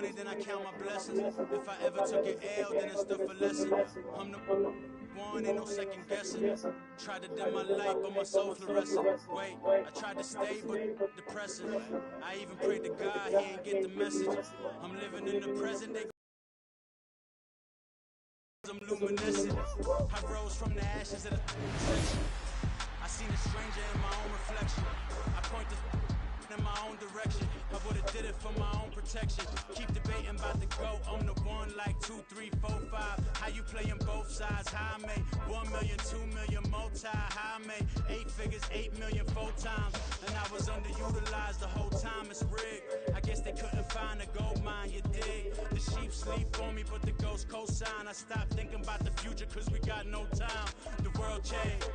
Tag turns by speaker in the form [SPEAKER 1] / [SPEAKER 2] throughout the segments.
[SPEAKER 1] money, then I count my blessings. If I ever took an L, then it's the for lesson. I'm the one, ain't no second guessing. Tried to dim my light, but my soul fluorescent. Wait, I tried to stay, but depressing. I even prayed to God, he ain't get the message. I'm living in the present, I'm luminescent. I rose from the ashes of the section. I seen a stranger in my own reflection. I point the in my own direction. I would've did it for my own protection. Keep debating about the GOAT. I'm the one like 2, 3, 4, 5. How you playing both sides? How I made 1 million, 2 million, multi. How I made 8 figures, 8 million, 4 times. And I was underutilized the whole time. It's rigged. I guess they couldn't find a gold mine, you dig? The sheep sleep on me, but the ghost co-sign. I stopped thinking about the future cause we got no time. The world changed.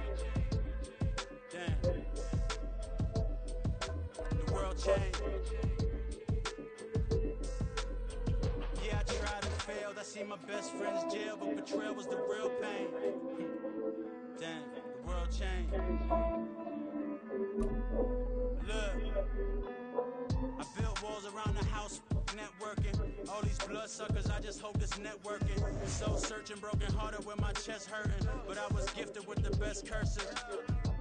[SPEAKER 1] Damn. The world changed. Yeah, I tried and failed. I see my best friends jail, but betrayal was the real pain. Damn, the world changed. Look, I built walls around the house, networking. All these bloodsuckers, I just hope this networking. Soul searching, broken hearted with my chest hurting. But I was gifted with the best curses.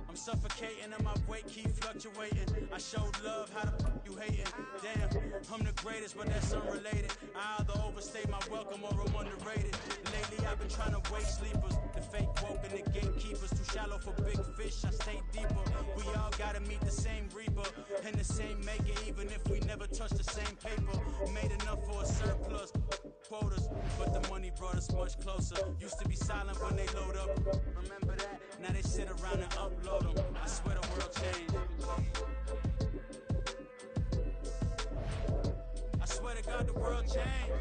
[SPEAKER 1] I'm suffocating and my weight keep fluctuating. I showed love, how the you hating? Damn, I'm the greatest, but that's unrelated. I either overstay my welcome or I'm underrated. Lately I've been trying to wake sleepers. The fake woke and the gatekeepers. Too shallow for big fish, I stay deeper. We all gotta meet the same reaper and the same maker, even if we never touch the same paper. Made enough for a surplus. Quotas, but the money brought us much closer. Used to be silent when they load up. Remember that? Now they sit around and upload them. I swear the world changed. I swear to God the world changed.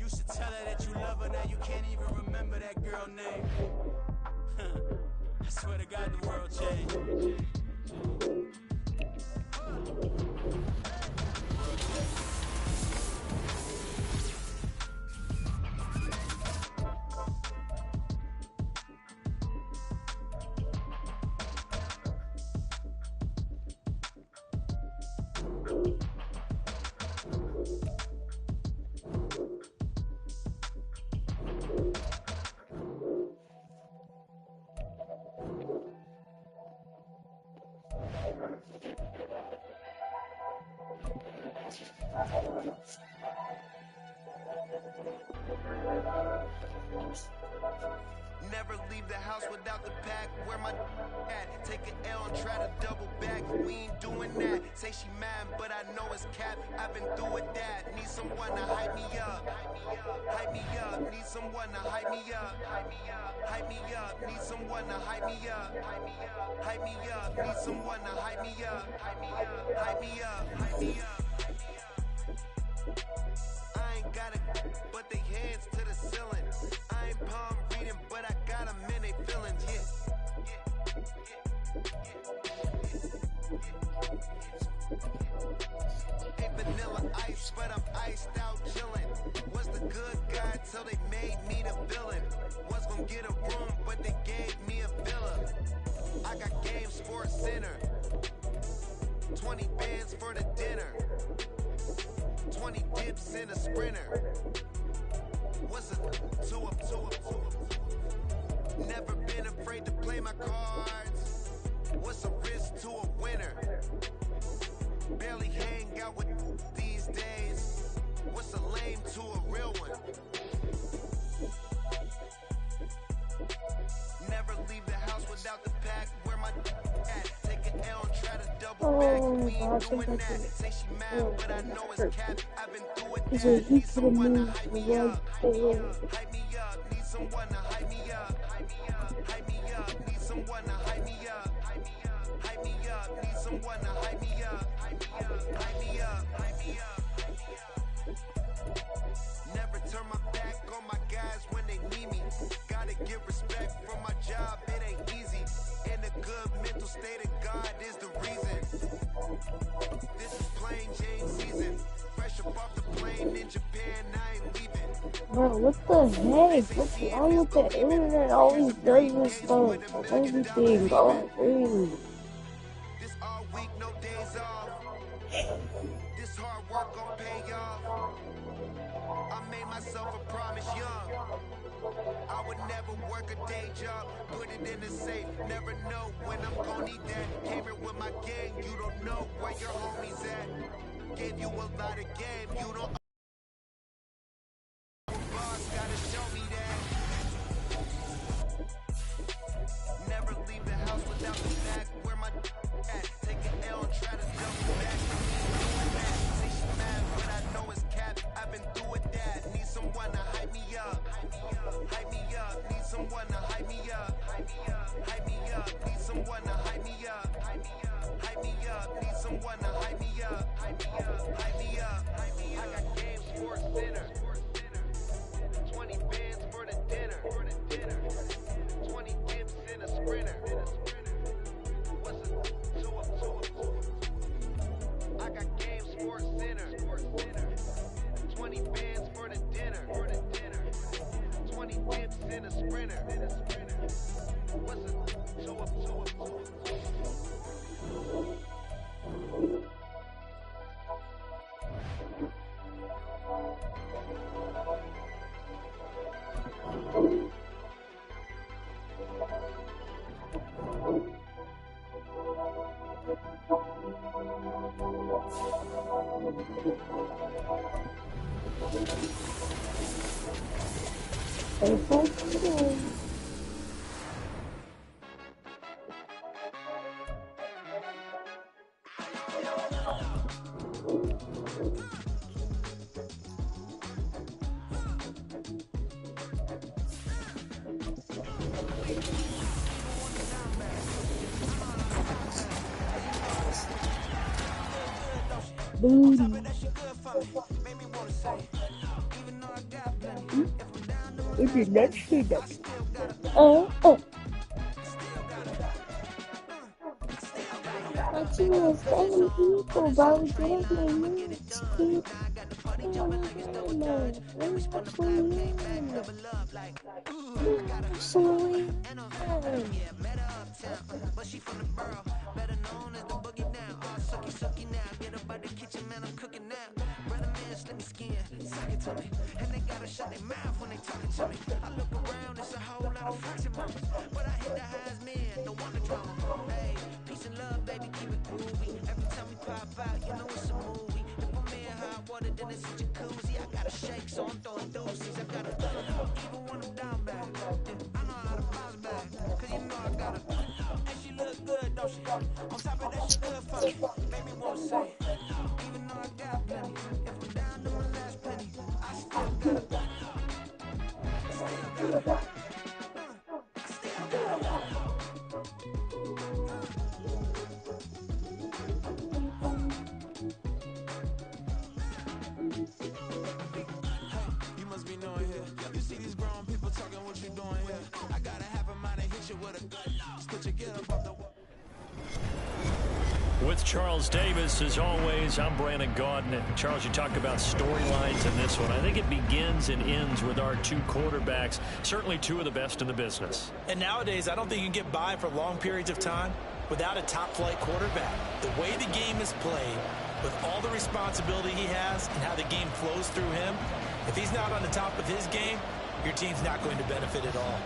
[SPEAKER 1] Used to tell her that you love her, now you can't even remember that girl name. I swear to God the world changed.
[SPEAKER 2] Never leave the house without the pack. Where my at? Take an L and try to double back. We ain't doing that. Say she mad, but I know it's cap. I've been through with that. Need someone to hype me up. Hype me up. Need someone to hype me up. Hype me up. Need someone to hype me up. Hype me up. Need someone to hype me up. Hype me up. Hype me up. Hype me up. I ain't got it, but they hands to the ceiling. I ain't palm reading, but I got them in they feelings, Ain't vanilla ice, but I'm iced out chillin'. Was the good guy till they made me the villain. Was gonna get a room, but they gave me a villa. I got game Sports Center. 20 bands for the dinner. 20 dips in a sprinter. What's a two up? Never been afraid to play my cards. What's a risk to a winner? Barely hang out with these days. What's a lame to a real one? Never leave the house without the pack. Where my at? Take an L and try to double back. We ain't doing that. Say she mad, but I know it's cap. I've been through with that. Need someone to hype me up. Hype me up. Need someone to hype me up. Hype me up. Need someone to hype me up. Hype me up. Need someone to hype me up. Hype me up. Hype me up. Never turn my back on my guys when they need me. Gotta give respect for my job, it ain't easy. In a good mental state of God is the reason. This is plain Jane season. Fresh up off the plane in Japan, I ain't leaving.
[SPEAKER 3] Bro, what the heck? What's wrong with the internet? Always does this stuff. Everything going crazy.
[SPEAKER 2] This all week, no days off. never work a day job, put it in the safe. Never know when I'm gonna need that. Came here with my gang, you don't know where your homies at. Gave you a lot of game, you don't. Boss gotta show me that. Never leave the house without the bag. Where my at? Take an L and try to double back. Doing that. Say she mad, but I know it's cap. I've been through with that. Need someone to hype me up. Hype me up. Need someone to hype me up. Hype me up. Need someone to hype me up. Hype me up. Need someone to hype me up. Hype me up. Hype me up. I got game sports center. 20 bands for the dinner. 20 dips in a sprinter. What's a two? I got game sports center. 20 bands for the dinner. 20 dips in a sprinter. What's a two?
[SPEAKER 3] It is not shit. Oh. Watching the same people, but we didn't know.
[SPEAKER 2] But she from the borough, better known as the boogie down. Sucky now, get up out the kitchen, man, I'm cooking now. Brother man, slip me skin, suck it to me. And they gotta shut their mouth when they talking to me. I look around, it's a whole lot of fraction moments. But I hit the highs, man, no wonder drama. Hey, peace and love, baby, keep it groovy. Every time we pop out, you know it's a movie. If I'm in hot water, then it's a jacuzzi. I gotta shake, so I'm throwing deuces. I gotta even when I'm down bad. I know how to bounce back, cause you know I gotta. And she look good, don't she? On top of that, she good for me. Make me wanna say, even though I got plenty, if I'm down to my last penny, I still gotta. You must be knowing here. You see these grown people talking, what you doing here? I gotta have a mind to hit you with a gun. Put your get up off the wall.
[SPEAKER 4] With Charles Davis, as always, I'm Brandon Gaudin. Charles, you talk about storylines in this one. I think it begins and ends with our two quarterbacks, certainly two of the best in the business.
[SPEAKER 5] And nowadays, I don't think you can get by for long periods of time without a top-flight quarterback. The way the game is played, with all the responsibility he has and how the game flows through him, if he's not on the top of his game, your team's not going to benefit at all.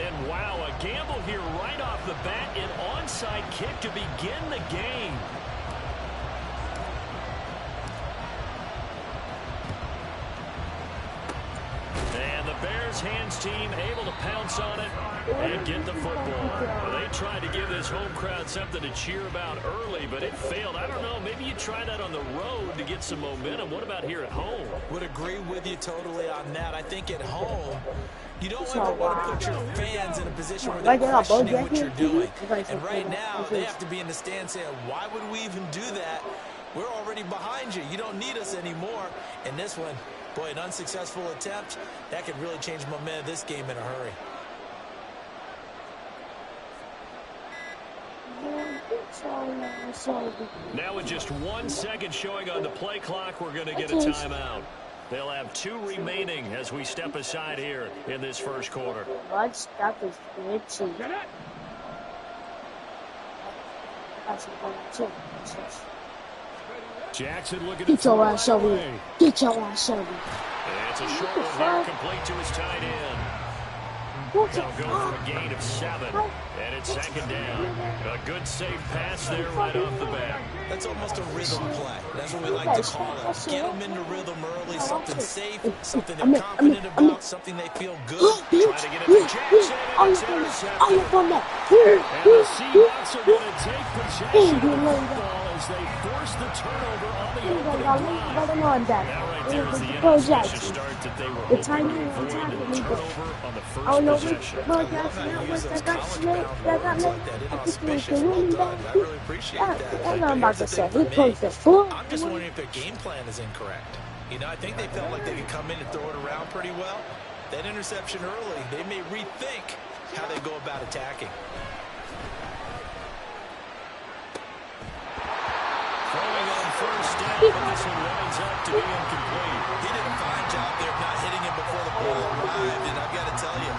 [SPEAKER 4] And wow, a gamble here right off the bat, an onside kick to begin the game. And the Bears hands team able to pounce on it and get the football. Well, they tried to give this home crowd something to cheer about early, but it failed. I don't know, maybe you try that on the road to get some momentum. What about here at home?
[SPEAKER 5] Would agree with you totally on that. I think at home, you don't ever want to put your fans in a position where they're questioning what you're doing. And right now, they have to be in the stand saying, why would we even do that? We're already behind you. You don't need us anymore. And this one, boy, an unsuccessful attempt, that could really change momentum of this game in a hurry.
[SPEAKER 4] Now with just 1 second showing on the play clock, we're going to get a timeout. They'll have 2 remaining as we step aside here in this first quarter.
[SPEAKER 3] What stuff is glitchy?
[SPEAKER 4] Jackson looking
[SPEAKER 3] Get
[SPEAKER 4] to
[SPEAKER 3] your
[SPEAKER 4] throw
[SPEAKER 3] ass
[SPEAKER 4] right
[SPEAKER 3] over
[SPEAKER 4] away.
[SPEAKER 3] here. Get your ass over here.
[SPEAKER 4] And it's a short one here, complete to his tight end.
[SPEAKER 3] What's
[SPEAKER 4] That'll
[SPEAKER 3] up?
[SPEAKER 4] go for a gain of 7. And it's second down. A good safe pass there right off the bat.
[SPEAKER 5] That's almost a rhythm play. That's what we like to call it. Get them into rhythm early, something safe, something they're confident about, something they feel good.
[SPEAKER 4] Trying to get it to Jackson, and it's intercepted. And the Seahawks are going to take possession of the football as they force the turnover on the opening drive. Now right there is the inauspicious start that they were hoping to avoid, and the turnover on the first possession.
[SPEAKER 3] I'm about to say, he closed the book.
[SPEAKER 5] I'm just wondering if their game plan is incorrect. You know, I think they felt like they could come in and throw it around pretty well. That interception early, they may rethink how they go about attacking.
[SPEAKER 4] Throwing on first down, but this one winds up to be incomplete.
[SPEAKER 5] He did a fine job there of not hitting him before the ball arrived, and I've got to tell you,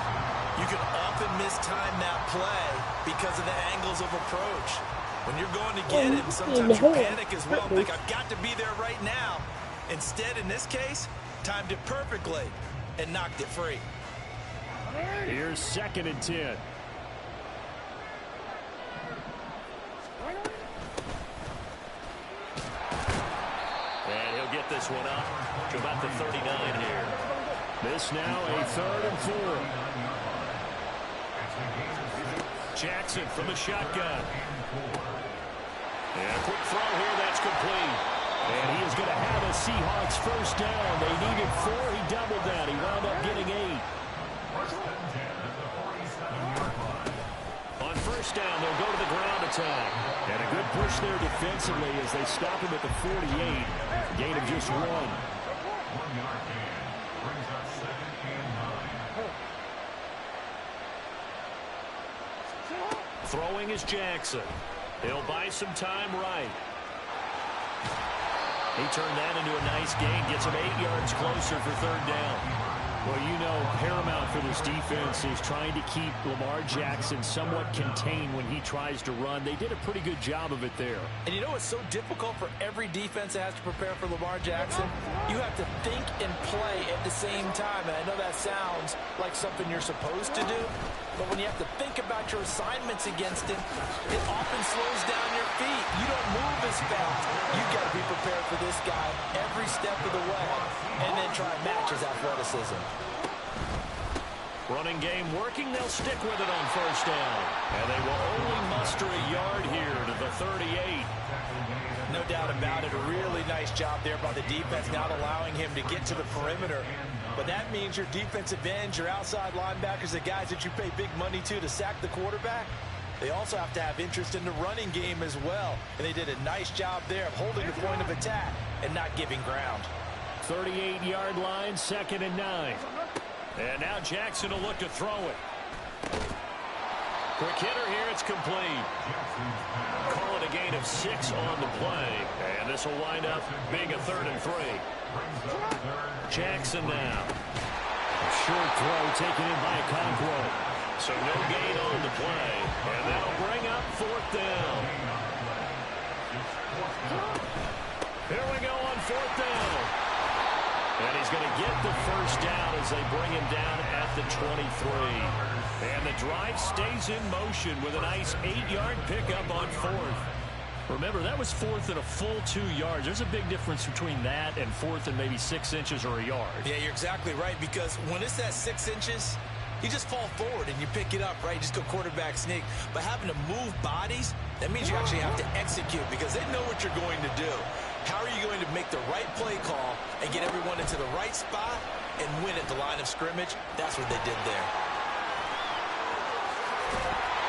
[SPEAKER 5] you can often mistime that play because of the angles of approach. When you're going to get him, sometimes you panic as well. Think, I've got to be there right now. Instead, in this case, timed it perfectly and knocked it free.
[SPEAKER 4] Here's 2nd and 10. And he'll get this one up to about the 39 here. This now a 3rd and 4. Jackson from the shotgun. And a quick throw here, that's complete. And he is going to have a Seahawks first down. They needed 4, he doubled that. He wound up getting 8. On first down, they'll go to the ground attack. And a good push there defensively as they stop him at the 48. Gain of just 1. Throwing is Jackson. He'll buy some time right. He turned that into a nice gain, gets him 8 yards closer for 3rd down. Well, you know, paramount for this defense is trying to keep Lamar Jackson somewhat contained when he tries to run. They did a pretty good job of it there.
[SPEAKER 5] And you know what's so difficult for every defense that has to prepare for Lamar Jackson? You have to think and play at the same time. And I know that sounds like something you're supposed to do, but when you have to think about your assignments against him, it often slows down your feet. You don't move as fast. You've got to be prepared for this guy every step of the way and then try and match his athleticism.
[SPEAKER 4] Running game working. They'll stick with it on first down. And they will only muster a yard here to the 38.
[SPEAKER 5] No doubt about it. A really nice job there by the defense, not allowing him to get to the perimeter. But that means your defensive ends, your outside linebackers, the guys that you pay big money to sack the quarterback, they also have to have interest in the running game as well. And they did a nice job there of holding the point of attack and not giving ground.
[SPEAKER 4] 38-yard line, 2nd and 9. And now Jackson will look to throw it. Quick hitter here, it's complete. Call it a gain of 6 on the play. And this will wind up being a 3rd and 3. Jackson now. A short throw taken in by Okonkwo. So no gain on the play. And that'll bring up 4th down. Here we go on 4th down. And he's going to get the first down as they bring him down at the 23. And the drive stays in motion with a nice 8-yard pickup on 4th. Remember, that was 4th and a full 2 yards. There's a big difference between that and 4th and maybe 6 inches or a yard.
[SPEAKER 5] Yeah, you're exactly right, because when it's at 6 inches, you just fall forward and you pick it up, right? You just go quarterback sneak. But having to move bodies, that means you actually have to execute because they know what you're going to do. How are you going to make the right play call and get everyone into the right spot and win at the line of scrimmage? That's what they did there.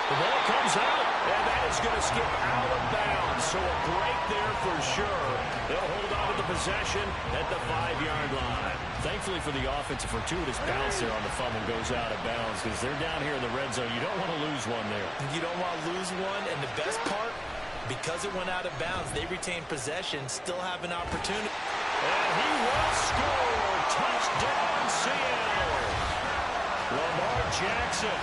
[SPEAKER 4] The ball comes out, and that is going to skip out of bounds. So a break there for sure. They'll hold on to the possession at the 5-yard line. Thankfully for the offense, a fortuitous bounce there on the fumble goes out of bounds because they're down here in the red zone. You don't want to lose one there.
[SPEAKER 5] You don't want to lose one, and the best part, because it went out of bounds, they retain possession, still have an opportunity.
[SPEAKER 4] And he will score. Touchdown, Seattle. Lamar Jackson.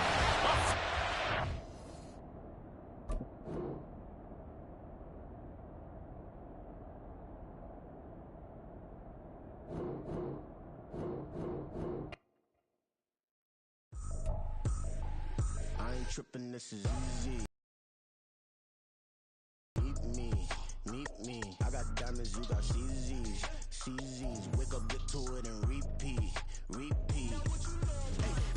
[SPEAKER 6] ain't tripping, this is easy. Meet me. I got diamonds, you got CZs. Wake up, get to it, and repeat. Hey,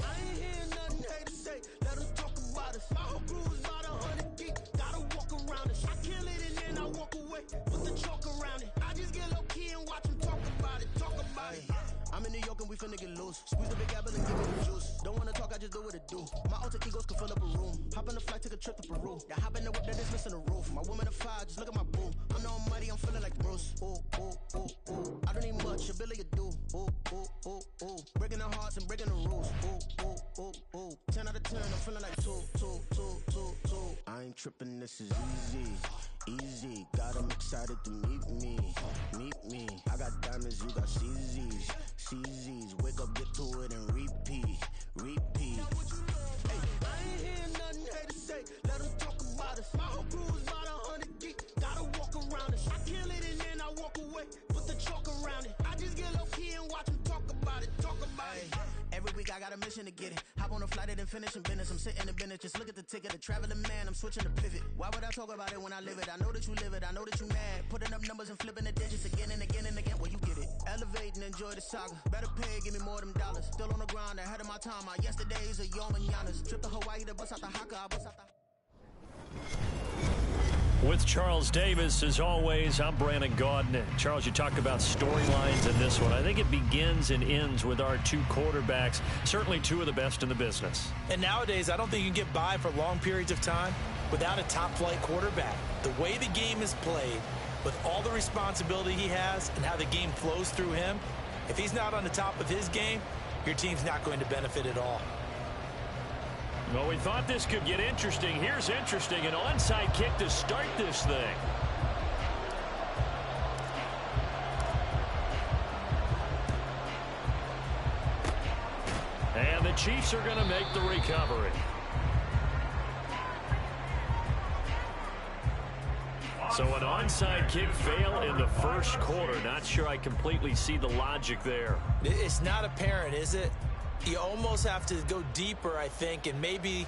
[SPEAKER 6] I ain't hearing nothing hate to say. Let us talk about us. My whole crew is about 100 deep. Gotta walk around us. I kill it and then I walk away. Put the chalk around it. I just get low key and watch them talk about it. I'm in New York and we finna get loose. Squeeze the big apple and give me the juice. Don't wanna talk, I just do what it do. My alter egos can fill up a room. Hop on the flight, take a trip to Peru. That hop in the whip that is missing the roof. My woman a fire, just look at my boo. I'm no muddy, I'm feeling like Bruce. Ooh. I don't need much, ability to do. Ooh. Breaking the hearts and breaking the rules. Ooh. 10 out of 10, I'm feeling like 2. I ain't tripping, this is easy. Got them excited to meet me. I got diamonds, you got CZs. Wake up, get to it, and repeat. Hey, I ain't hearing nothing hate to say. Let them talk about us. My whole crew is about 100 deep. Gotta walk around us. I kill it and then I walk away. Put the chalk around it. I just get low key and watch them talk about it. Every week I got a mission to get it. Hop on a flight and then finish in business. I'm sitting in business, just look at the ticket. A traveling man, I'm switching to pivot. Why would I talk about it when I live it? I know that you live it, I know that you mad. Putting up numbers and flipping the digits again and again. Well, you get it. Elevate and enjoy the saga. Better pay, give me more than dollars. Still on the grind, ahead of my time. My yesterdays are your mananas. Trip to Hawaii to bust out the haka. I bust out the...
[SPEAKER 4] With Charles Davis, as always, I'm Brandon Gaudin. Charles, you talk about storylines in this one. I think it begins and ends with our two quarterbacks, certainly two of the best in the business.
[SPEAKER 5] And nowadays, I don't think you can get by for long periods of time without a top-flight quarterback. The way the game is played, with all the responsibility he has and how the game flows through him, if he's not on the top of his game, your team's not going to benefit at all.
[SPEAKER 4] Well, we thought this could get interesting. Here's interesting. An onside kick to start this thing. And the Chiefs are going to make the recovery. So an onside kick fail in the first quarter. Not sure I completely see the logic there.
[SPEAKER 5] It's not apparent, is it? You almost have to go deeper, I think, and maybe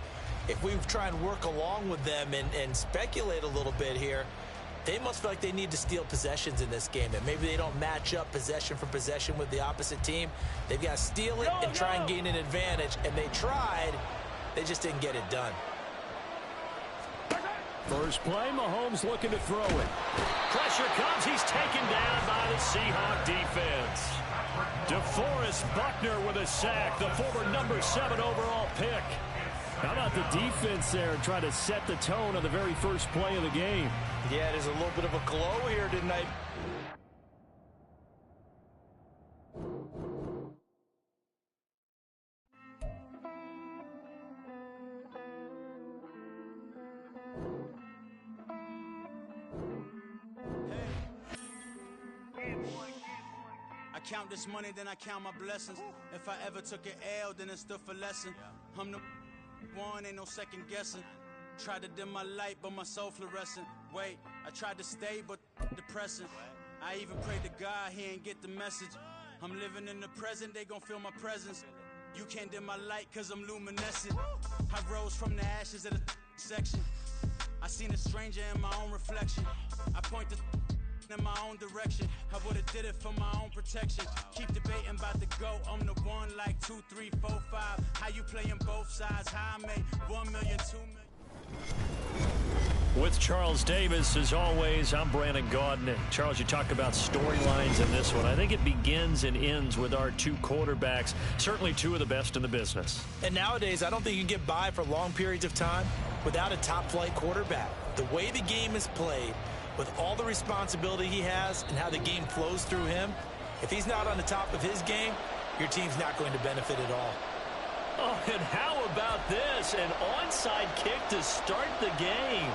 [SPEAKER 5] if we try and work along with them and speculate a little bit here, they must feel like they need to steal possessions in this game, and maybe they don't match up possession for possession with the opposite team. They've got to steal it and try and gain an advantage, and they tried. They just didn't get it done.
[SPEAKER 4] First play, Mahomes looking to throw it. Pressure comes. He's taken down by the Seahawk defense. DeForest Buckner with a sack, the former #7 overall pick. How about the defense there trying to set the tone on the very first play of the game?
[SPEAKER 5] Yeah, there's a little bit of a glow here tonight.
[SPEAKER 1] I count this money, then I count my blessings. If I ever took an L, then it stood for lesson. I'm the one, ain't no second guessing. Tried to dim my light, but my soul fluorescent. Wait, I tried to stay, but depressing. I even prayed to God, he ain't get the message. I'm living in the present, they gon' feel my presence. You can't dim my light, cause I'm luminescent. I rose from the ashes of the section. I seen a stranger in my own reflection. I point the in my own direction. I would've did it for my own protection. Keep debating about the GOAT. I'm the one like 2, 3, 4, 5. How you playing both sides? How I make 1 million, 2 million.
[SPEAKER 4] With Charles Davis, as always, I'm Brandon Gaudin. Charles, you talk about storylines in this one. I think it begins and ends with our two quarterbacks, certainly two of the best in the business.
[SPEAKER 5] And nowadays, I don't think you can get by for long periods of time without a top-flight quarterback. The way the game is played, with all the responsibility he has and how the game flows through him, if he's not on the top of his game, your team's not going to benefit at all.
[SPEAKER 4] Oh, and how about this? An onside kick to start the game.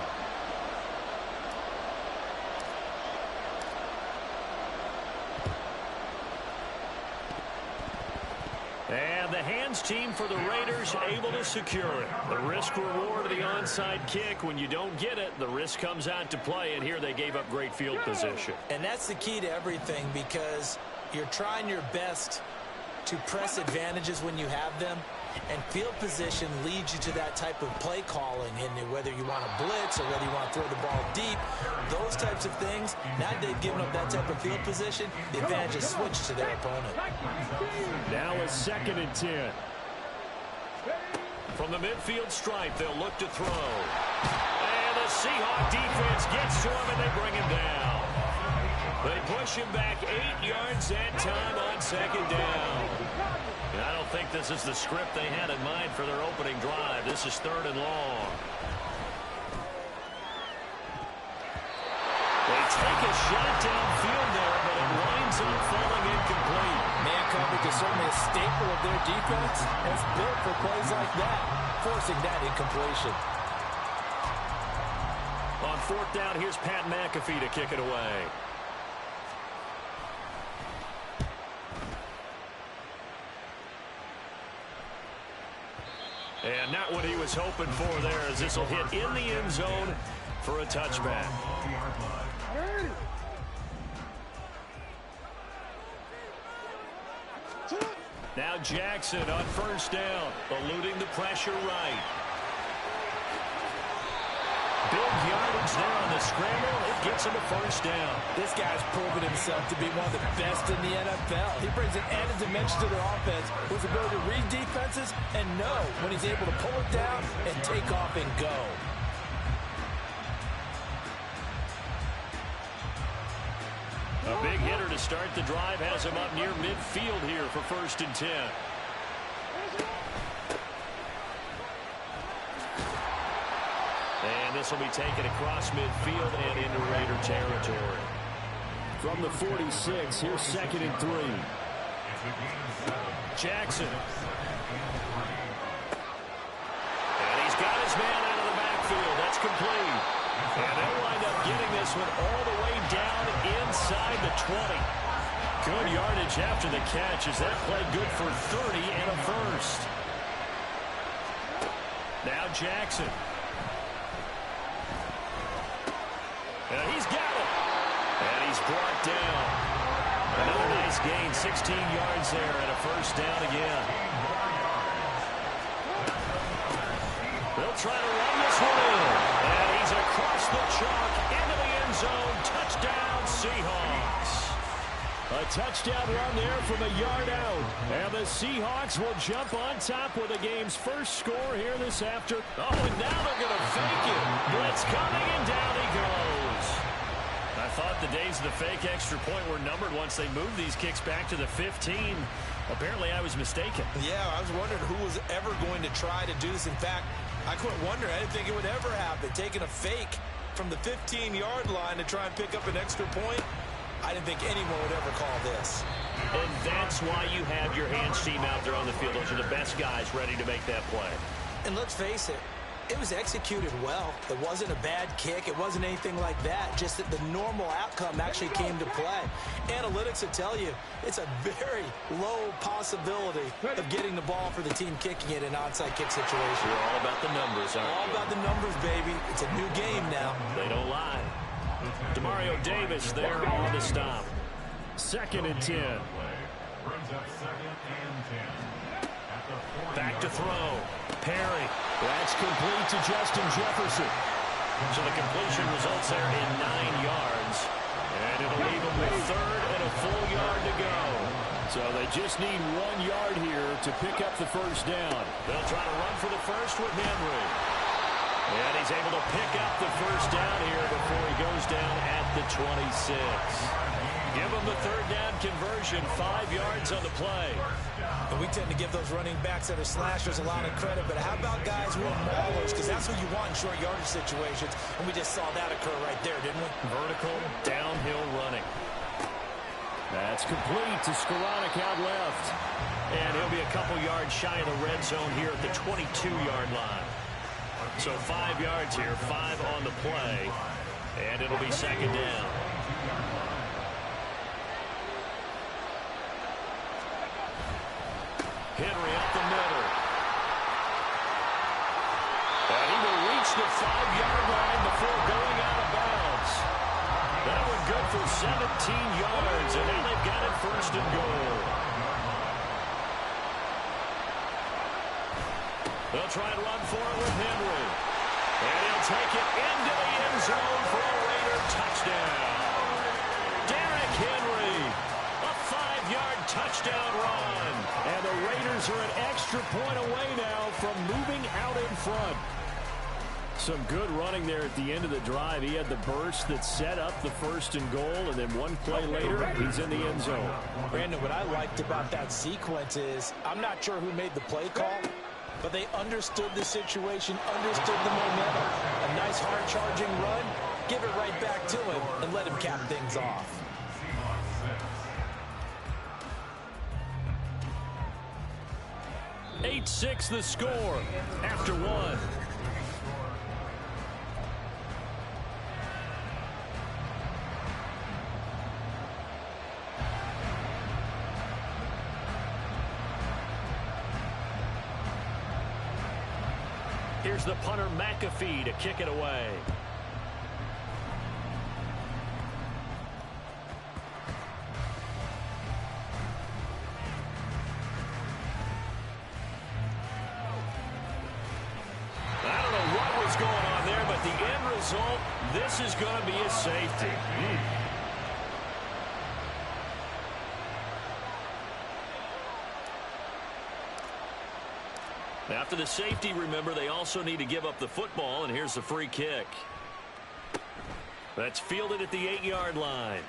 [SPEAKER 4] And the hands team for the Raiders able to secure it. The risk-reward of the onside kick. When you don't get it, the risk comes out to play, and here they gave up great field position.
[SPEAKER 5] And that's the key to everything, because you're trying your best to press advantages when you have them, And field position leads you to that type of play calling, and whether you want to blitz or whether you want to throw the ball deep, those types of things. Now they've given up that type of field position, the advantage is switched to their opponent.
[SPEAKER 4] Now a 2nd and 10. From the midfield stripe, they'll look to throw. And the Seahawk defense gets to him, and they bring him down. They push him back 8 yards that time on 2nd down. And I don't think this is the script they had in mind for their opening drive. This is 3rd and long. They take a shot downfield there, but it winds up falling incomplete.
[SPEAKER 5] Man coverage is certainly a staple of their defense. It's built for plays like that, forcing that incompletion.
[SPEAKER 4] On 4th down, here's Pat McAfee to kick it away. And not what he was hoping for there, as this will hit in the end zone for a touchback. Now Jackson on 1st down, eluding the pressure right. Big yardage there on the scramble. It gets him a 1st down.
[SPEAKER 5] This guy's proven himself to be one of the best in the NFL. He brings an added dimension to their offense with his ability to read defenses and know when he's able to pull it down and take off and go.
[SPEAKER 4] A big hitter to start the drive has him up near midfield here for 1st and 10. And this will be taken across midfield and into Raider territory. From the 46, here's 2nd and 3. Jackson. And he's got his man out of the backfield. That's complete. And they'll wind up getting this one all the way down inside the 20. Good yardage after the catch as that play good for 30 and a 1st. Now Jackson. And he's got it. And he's brought down. Another nice gain, 16 yards there and a 1st down again. They'll try to run this one in. And he's across the chalk into the end zone. Touchdown, Seahawks. A touchdown run there from a yard out. And the Seahawks will jump on top with the game's first score here this afternoon. Oh, and now they're going to fake it. Blitz coming, and down he goes. I thought the days of the fake extra point were numbered once they moved these kicks back to the 15. Apparently, I was mistaken.
[SPEAKER 5] Yeah, I was wondering who was ever going to try to do this. In fact, I couldn't wonder. I didn't think it would ever happen. Taking a fake from the 15-yard line to try and pick up an extra point, I didn't think anyone would ever call this.
[SPEAKER 4] And that's why you have your hands team out there on the field. Those are the best guys ready to make that play.
[SPEAKER 5] And let's face it, it was executed well. It wasn't a bad kick. It wasn't anything like that. Just that the normal outcome actually came to play. Analytics will tell you it's a very low possibility of getting the ball for the team kicking it in an onside kick situation.
[SPEAKER 4] You're all about the numbers, aren't you?
[SPEAKER 5] All about the numbers, baby. It's a new game now.
[SPEAKER 4] They don't lie. Demario Davis there on the stop. 2nd and 10. Back to throw. Perry. That's complete to Justin Jefferson. So the completion results there in 9 yards. And it'll leave them with 3rd and a full yard to go. So they just need 1 yard here to pick up the 1st down. They'll try to run for the 1st with Henry. And he's able to pick up the 1st down here before he goes down at the 26. Give him the 3rd down conversion, 5 yards on the play.
[SPEAKER 5] And we tend to give those running backs that are slashers a lot of credit, but how about guys who are maulers? Because that's what you want in short yardage situations, and we just saw that occur right there, didn't we?
[SPEAKER 4] Vertical, downhill running. That's complete to Skoranek out left. And he'll be a couple yards shy of the red zone here at the 22-yard line. So 5 yards here, 5 on the play, and it'll be 2nd down. Henry up the middle. And he will reach the 5-yard line before going out of bounds. That one good for 17 yards, and now they've got it 1st and goal. They'll try and run for it with Henry. And he'll take it into the end zone for a Raider touchdown. Derrick Henry, a 5-yard touchdown run. And the Raiders are an extra point away now from moving out in front. Some good running there at the end of the drive. He had the burst that set up the 1st and goal, and then one play later, he's in the end zone.
[SPEAKER 5] Brandon, what I liked about that sequence is I'm not sure who made the play call, but they understood the situation, understood the momentum. A nice hard-charging run, give it right back to him, and let him cap things off.
[SPEAKER 4] (8-6) the score after one. Here's the punter, McAfee, to kick it away. I don't know what was going on there, but the end result, this is going to be a safety. After the safety, remember, they also need to give up the football, and here's the free kick. That's fielded at the 8-yard line.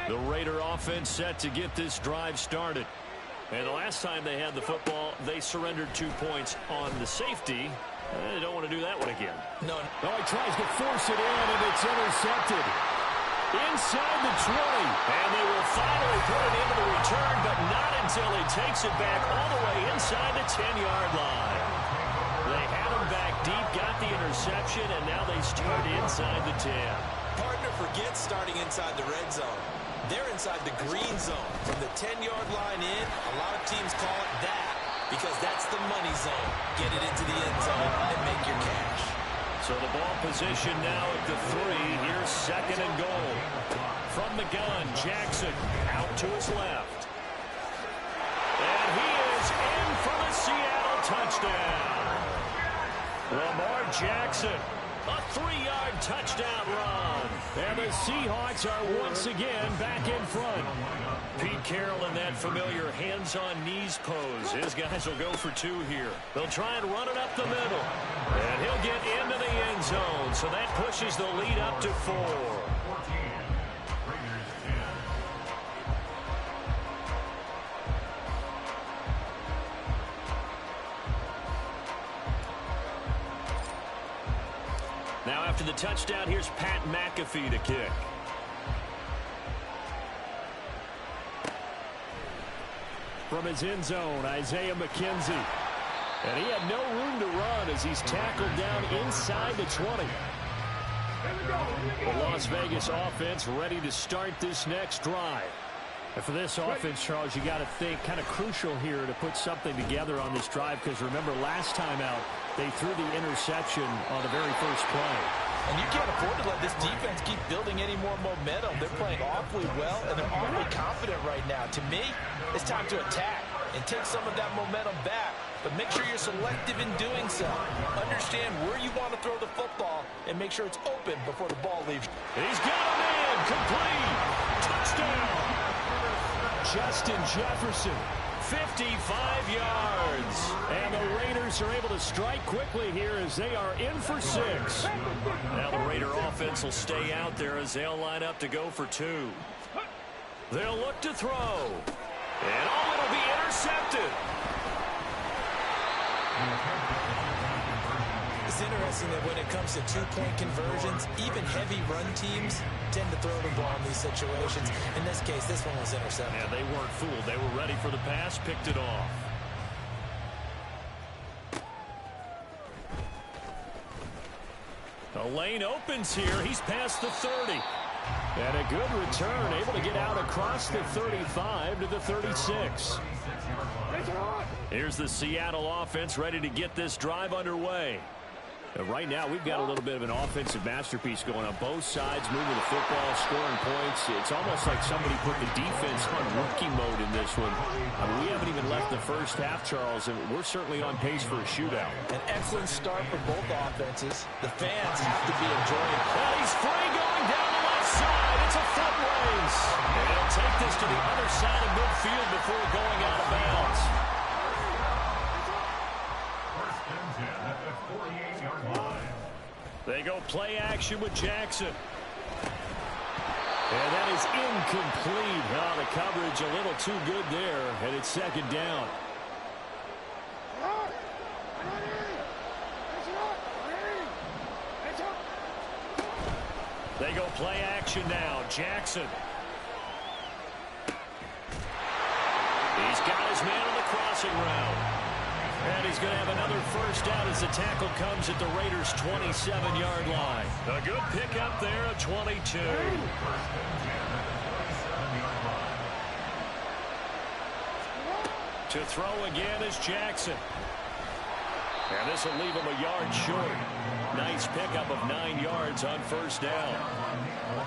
[SPEAKER 4] The Raider offense set to get this drive started. And the last time they had the football, they surrendered 2 points on the safety. They don't want to do that one again.
[SPEAKER 5] No.
[SPEAKER 4] Oh, he tries to force it in, and it's intercepted. Inside the 20. And they will finally put it into the return, but not until he takes it back all the way inside the 10-yard line. They had him back deep, got the interception, and now they start inside the 10.
[SPEAKER 5] Partner forgets starting inside the red zone. They're inside the green zone. From the 10-yard line in, a lot of teams call it that because that's the money zone. Get it into the end zone and make your cash.
[SPEAKER 4] So the ball position now at the 3. Here's 2nd and goal. From the gun, Jackson out to his left. And he is in for the Seattle touchdown. Lamar Jackson, a 3-yard touchdown run. And the Seahawks are once again back in front. Pete Carroll in that familiar hands-on-knees pose. His guys will go for 2 here. They'll try and run it up the middle. And he'll get into the end zone. So that pushes the lead up to 4. Now after the touchdown, here's Pat McAfee to kick. From his end zone, Isaiah McKenzie. And he had no room to run as he's tackled down inside the 20. The Las Vegas offense ready to start this next drive. And for this offense, Charles, you got to think kind of crucial here to put something together on this drive because remember last time out, they threw the interception on the very first play.
[SPEAKER 5] And you can't afford to let this defense keep building any more momentum. They're playing awfully well, and they're awfully confident right now. To me, it's time to attack and take some of that momentum back. But make sure you're selective in doing so. Understand where you want to throw the football and make sure it's open before the ball leaves.
[SPEAKER 4] He's got a man. Complete. Touchdown. Justin Jefferson. 55 yards. And the Raiders are able to strike quickly here as they are in for 6. Now the Raider offense will stay out there as they'll line up to go for 2. They'll look to throw. And it'll be intercepted.
[SPEAKER 5] It's interesting that when it comes to 2-point conversions, even heavy run teams tend to throw the ball in these situations. In this case, this one was intercepted.
[SPEAKER 4] Yeah, they weren't fooled. They were ready for the pass, picked it off. The lane opens here. He's past the 30. And a good return, able to get out across the 35 to the 36. Here's the Seattle offense ready to get this drive underway. Right now, we've got a little bit of an offensive masterpiece going on both sides, moving the football, scoring points. It's almost like somebody put the defense on rookie mode in this one. We haven't even left the first half, Charles, and we're certainly on pace for a shootout.
[SPEAKER 5] An excellent start for both offenses. The fans have to be enjoying it.
[SPEAKER 4] And he's free going down the left side. It's a foot race. And he'll take this to the other side of midfield before going out of bounds. They go play action with Jackson. And that is incomplete. Oh, the coverage a little too good there, and it's second down. They go play action now. Jackson. He's got his man on the crossing route. And he's going to have another first down as the tackle comes at the Raiders' 27-yard line. A good pickup there at 22. To throw again is Jackson. And this will leave him a yard short. Nice pickup of 9 yards on first down.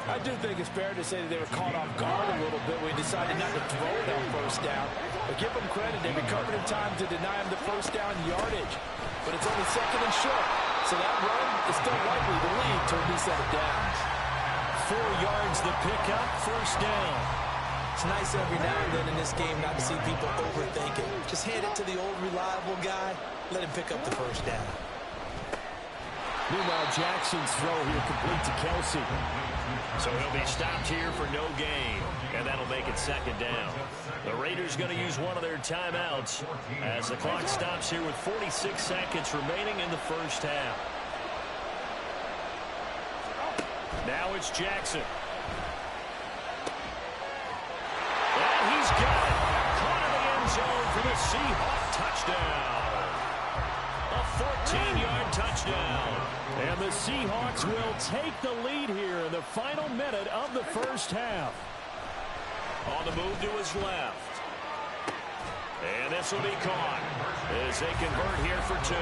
[SPEAKER 5] I do think it's fair to say that they were caught off guard a little bit when we decided not to throw it on first down. But give them credit. They recovered in time to deny him the first down yardage. But it's only second and short. So that run is still likely to lead to a new set of downs.
[SPEAKER 4] 4 yards the pickup, first down.
[SPEAKER 5] It's nice every now and then in this game not to see people overthink it. Just hand it to the old reliable guy. Let him pick up the first down.
[SPEAKER 4] Meanwhile, Jackson's throw here complete to Kelsey. So he'll be stopped here for no gain. And that'll make it second down. The Raiders going to use one of their timeouts as the clock stops here with 46 seconds remaining in the first half. Now it's Jackson. And he's got it. Caught in the end zone for the Seahawks touchdown. A 14-yard touchdown. And the Seahawks will take the lead here in the final minute of the first half. On the move to his left. And this will be caught as they convert here for 2.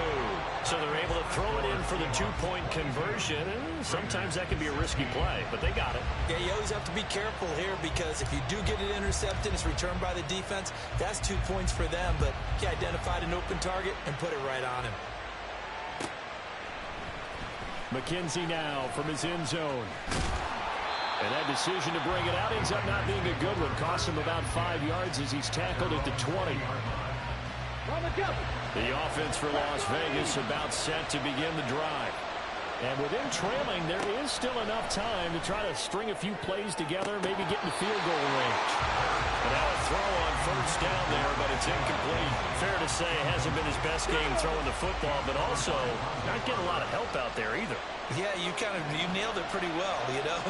[SPEAKER 4] So they're able to throw it in for the 2-point conversion. And sometimes that can be a risky play, but they got it.
[SPEAKER 5] Yeah, you always have to be careful here because if you do get it intercepted, it's returned by the defense. That's 2 points for them, but he identified an open target and put it right on him.
[SPEAKER 4] McKenzie now from his end zone. And that decision to bring it out ends up not being a good one. Costs him about 5 yards as he's tackled at the 20. The offense for Las Vegas about set to begin the drive. And with him trailing, there is still enough time to try to string a few plays together, maybe get in the field goal range. And now a throw on first down there, but it's incomplete. Fair to say it hasn't been his best game throwing the football, but also not getting a lot of help out there either.
[SPEAKER 5] Yeah, you nailed it pretty well, you know.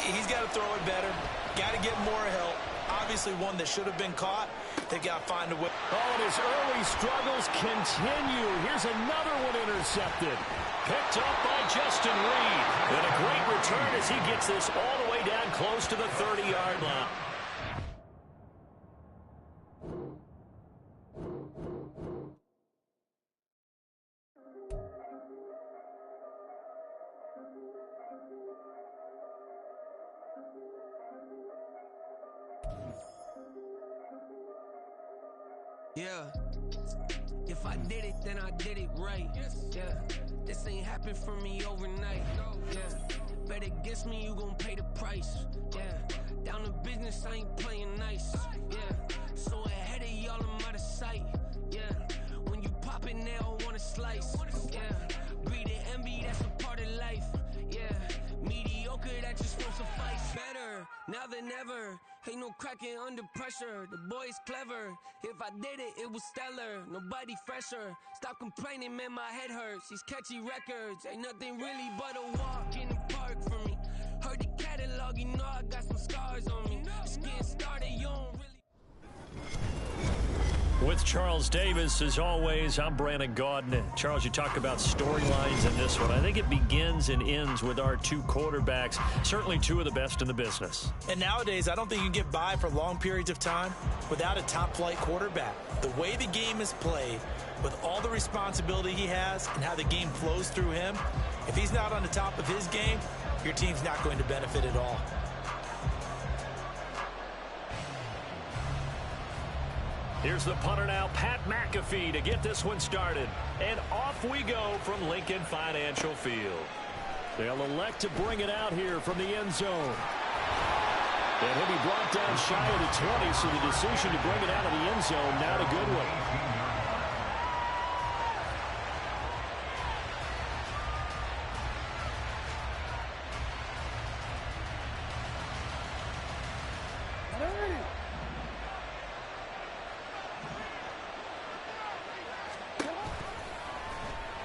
[SPEAKER 5] He's got to throw it better. Got to get more help. Obviously one that should have been caught. They got to find a way.
[SPEAKER 4] Oh, and his early struggles continue. Here's another one intercepted. Picked up by Justin Reed. And a great return as he gets this all the way down close to the 30-yard line.
[SPEAKER 7] Yeah, if I did it, then I did it right. Yeah, this ain't happened for me overnight. Yeah, bet against me, you gon' pay the price. Yeah, down to business, I ain't playing nice. Yeah, so ahead of y'all, I'm out of sight. Yeah, when you pop it, they all wanna slice. Yeah, breed and envy, that's a part of life. Yeah, mediocre, that just won't suffice. Better now than ever. Ain't no cracking under pressure, the boy's clever. If I did it, it was stellar, nobody fresher. Stop complaining, man, my head hurts. These catchy records, ain't nothing really but a walk in the park for me. Heard the catalog, you know I got some scars on me. Just getting started, you don't really...
[SPEAKER 4] With Charles Davis, as always, I'm Brandon Gaudin. Charles, you talk about storylines in this one. I think it begins and ends with our two quarterbacks, certainly two of the best in the business.
[SPEAKER 5] And nowadays, I don't think you can get by for long periods of time without a top-flight quarterback. The way the game is played, with all the responsibility he has and how the game flows through him, if he's not on the top of his game, your team's not going to benefit at all.
[SPEAKER 4] Here's the punter now, Pat McAfee, to get this one started. And off we go from Lincoln Financial Field. They'll elect to bring it out here from the end zone. And he'll be brought down shy of the 20, so the decision to bring it out of the end zone, not a good one.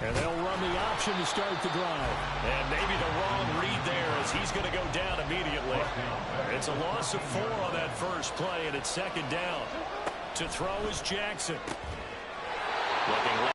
[SPEAKER 4] And they'll run the option to start the drive. And maybe the wrong read there as he's going to go down immediately. It's a loss of 4 on that first play, and it's second down. To throw is Jackson. Looking left.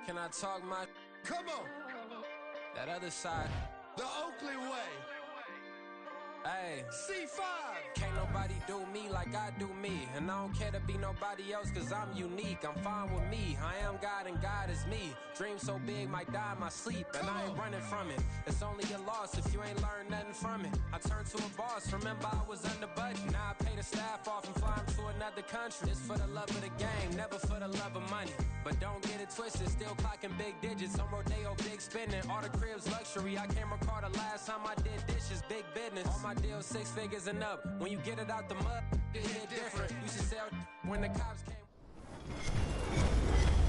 [SPEAKER 7] Can I talk my...
[SPEAKER 2] Come on.
[SPEAKER 7] That other side.
[SPEAKER 2] The Oakley way.
[SPEAKER 7] Hey.
[SPEAKER 2] C5.
[SPEAKER 7] Can't nobody do me like I do me. And I don't care to be nobody else cause I'm unique. I'm fine with me. I am God and God is me. Dream so big might die in my sleep. And I ain't running from it. It's only a loss if you ain't learned nothing from it. I turned to a boss. Remember I was under budget. Now I pay the staff off and fly them to another country. It's for the love of the game, never for the love of money. But don't get it twisted, still clocking big digits. On Rodeo, big spending, all the cribs luxury. I can't recall the last time I did dishes, big business. All my deals 6 figures and up. When you get it out the mud, it hit different. You should sell when the cops came.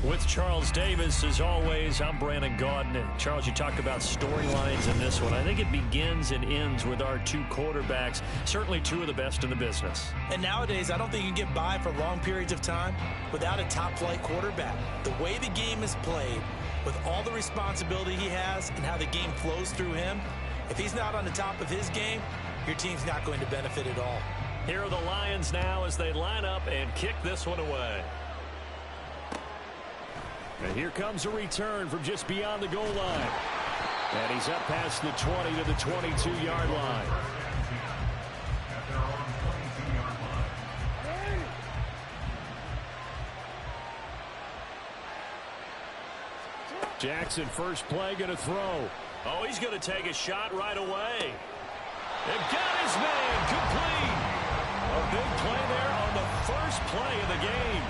[SPEAKER 4] With Charles Davis, as always, I'm Brandon Gaudin. And Charles, you talk about storylines in this one. I think it begins and ends with our two quarterbacks, certainly two of the best in the business.
[SPEAKER 5] And nowadays, I don't think you can get by for long periods of time without a top-flight quarterback. The way the game is played, with all the responsibility he has and how the game flows through him, if he's not on the top of his game, your team's not going to benefit at all.
[SPEAKER 4] Here are the Lions now as they line up and kick this one away. And here comes a return from just beyond the goal line. And he's up past the 20 to the 22-yard line. Jackson, first play, going to throw. Oh, he's going to take a shot right away. And got his man complete. A big play there on the first play of the game.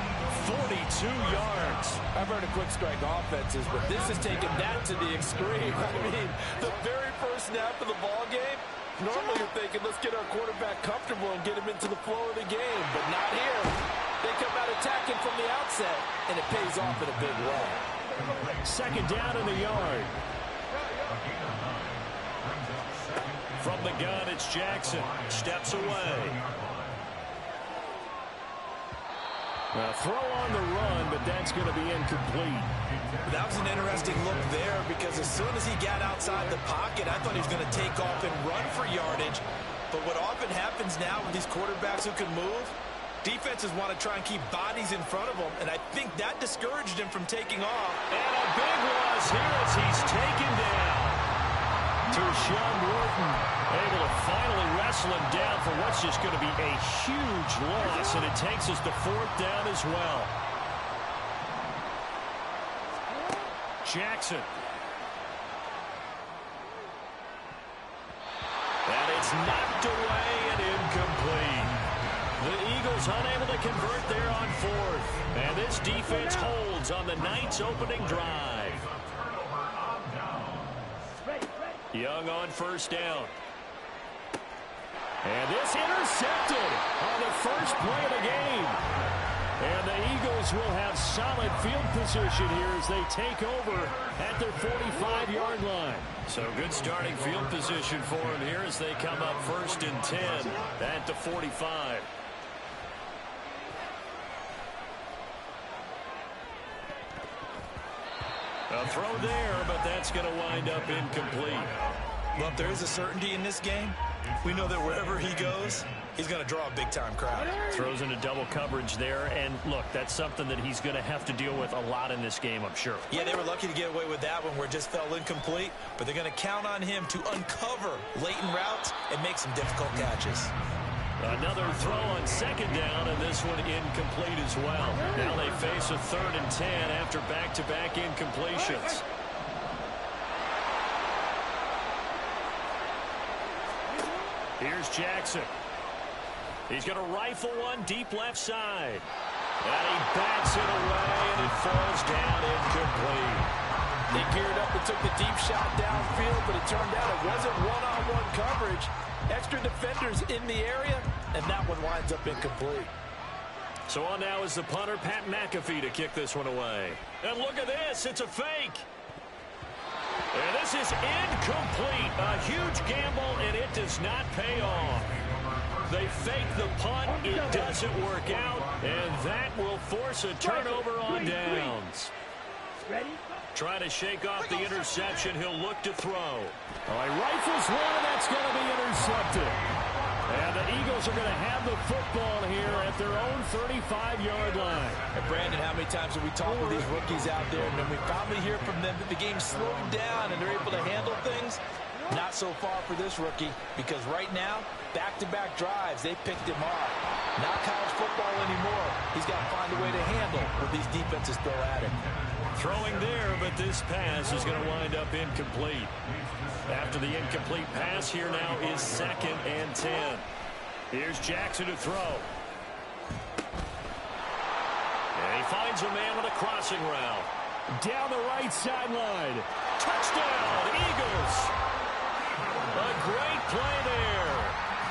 [SPEAKER 4] 42 yards.
[SPEAKER 8] I've heard of quick strike offenses, but this has taken that to the extreme. I mean, the very first snap of the ball game, normally you're thinking, let's get our quarterback comfortable and get him into the flow of the game, but not here. They come out attacking from the outset, and it pays off in a big way.
[SPEAKER 4] Second down in the yard. From the gun, it's Jackson. Steps away. Throw on the run, but that's going to be incomplete.
[SPEAKER 5] That was an interesting look there because as soon as he got outside the pocket, I thought he was going to take off and run for yardage. But what often happens now with these quarterbacks who can move, defenses want to try and keep bodies in front of them, and I think that discouraged him from taking off.
[SPEAKER 4] And a big loss here as he's taken down. Tershawn Wharton able to finally wrestle him down for what's just going to be a huge loss, and it takes us to 4th down as well. Jackson. And it's knocked away and incomplete. The Eagles unable to convert there on 4th. And this defense holds on the night's opening drive. Young on first down. And this intercepted on the first play of the game. And the Eagles will have solid field position here as they take over at their 45-yard line. So good starting field position for them here as they come up 1st and 10 at the 45. A throw there, but that's going to wind up incomplete.
[SPEAKER 5] Well, if there is a certainty in this game, we know that wherever he goes, he's going to draw a big-time crowd.
[SPEAKER 4] Throws into double coverage there, and look, that's something that he's going to have to deal with a lot in this game, I'm sure.
[SPEAKER 5] Yeah, they were lucky to get away with that one where it just fell incomplete, but they're going to count on him to uncover latent routes and make some difficult catches.
[SPEAKER 4] Another throw on 2nd down, and this one incomplete as well. Now they face a 3rd and 10 after back-to-back incompletions. Here's Jackson. He's going to rifle one deep left side. And he bats it away, and it falls down incomplete.
[SPEAKER 8] They geared up and took the deep shot downfield, but it turned out it wasn't one-on-one coverage. Extra defenders in the area, and that one winds up incomplete.
[SPEAKER 4] So on now is the punter, Pat McAfee, to kick this one away. And look at this. It's a fake. And this is incomplete. A huge gamble, and it does not pay off. They fake the punt. It doesn't work out, and that will force a turnover on downs.
[SPEAKER 3] Ready?
[SPEAKER 4] Trying to shake off the interception. He'll look to throw. All right, rifles one, and that's going to be intercepted. And the Eagles are going to have the football here at their own 35-yard line.
[SPEAKER 5] And Brandon, how many times have we talked with these rookies out there, and then we finally hear from them that the game slowed down and they're able to handle things? Not so far for this rookie, because right now, back-to-back drives, they picked him off. Not college football anymore. He's got to find a way to handle what these defenses throw at him.
[SPEAKER 4] Throwing there, but this pass is going to wind up incomplete. After the incomplete pass, here now is 2nd and 10. Here's Jackson to throw. And he finds a man on a crossing route. Down the right sideline. Touchdown, Eagles. A great play there.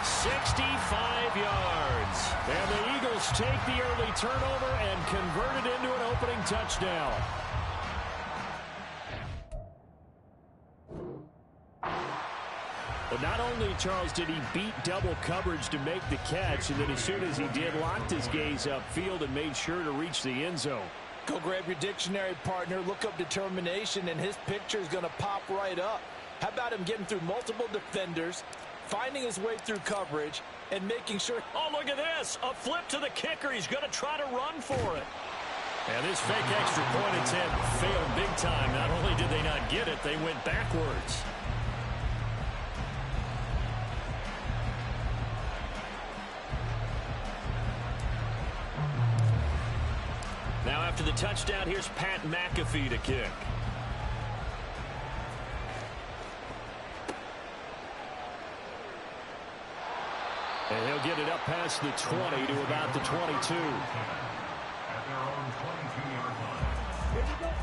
[SPEAKER 4] 65 yards. And the Eagles take the early turnover and convert it into an opening touchdown. But not only, Charles, did he beat double coverage to make the catch, and then as soon as he did, locked his gaze upfield and made sure to reach the end zone.
[SPEAKER 5] Go grab your dictionary, partner, look up determination, and his picture is going to pop right up. How about him getting through multiple defenders, finding his way through coverage, and making sure...
[SPEAKER 4] Oh, look at this. A flip to the kicker. He's going to try to run for it. And this fake extra point attempt failed big time. Not only did they not get it, they went backwards. Now after the touchdown, here's Pat McAfee to kick. And he'll get it up past the 20 to about the 22.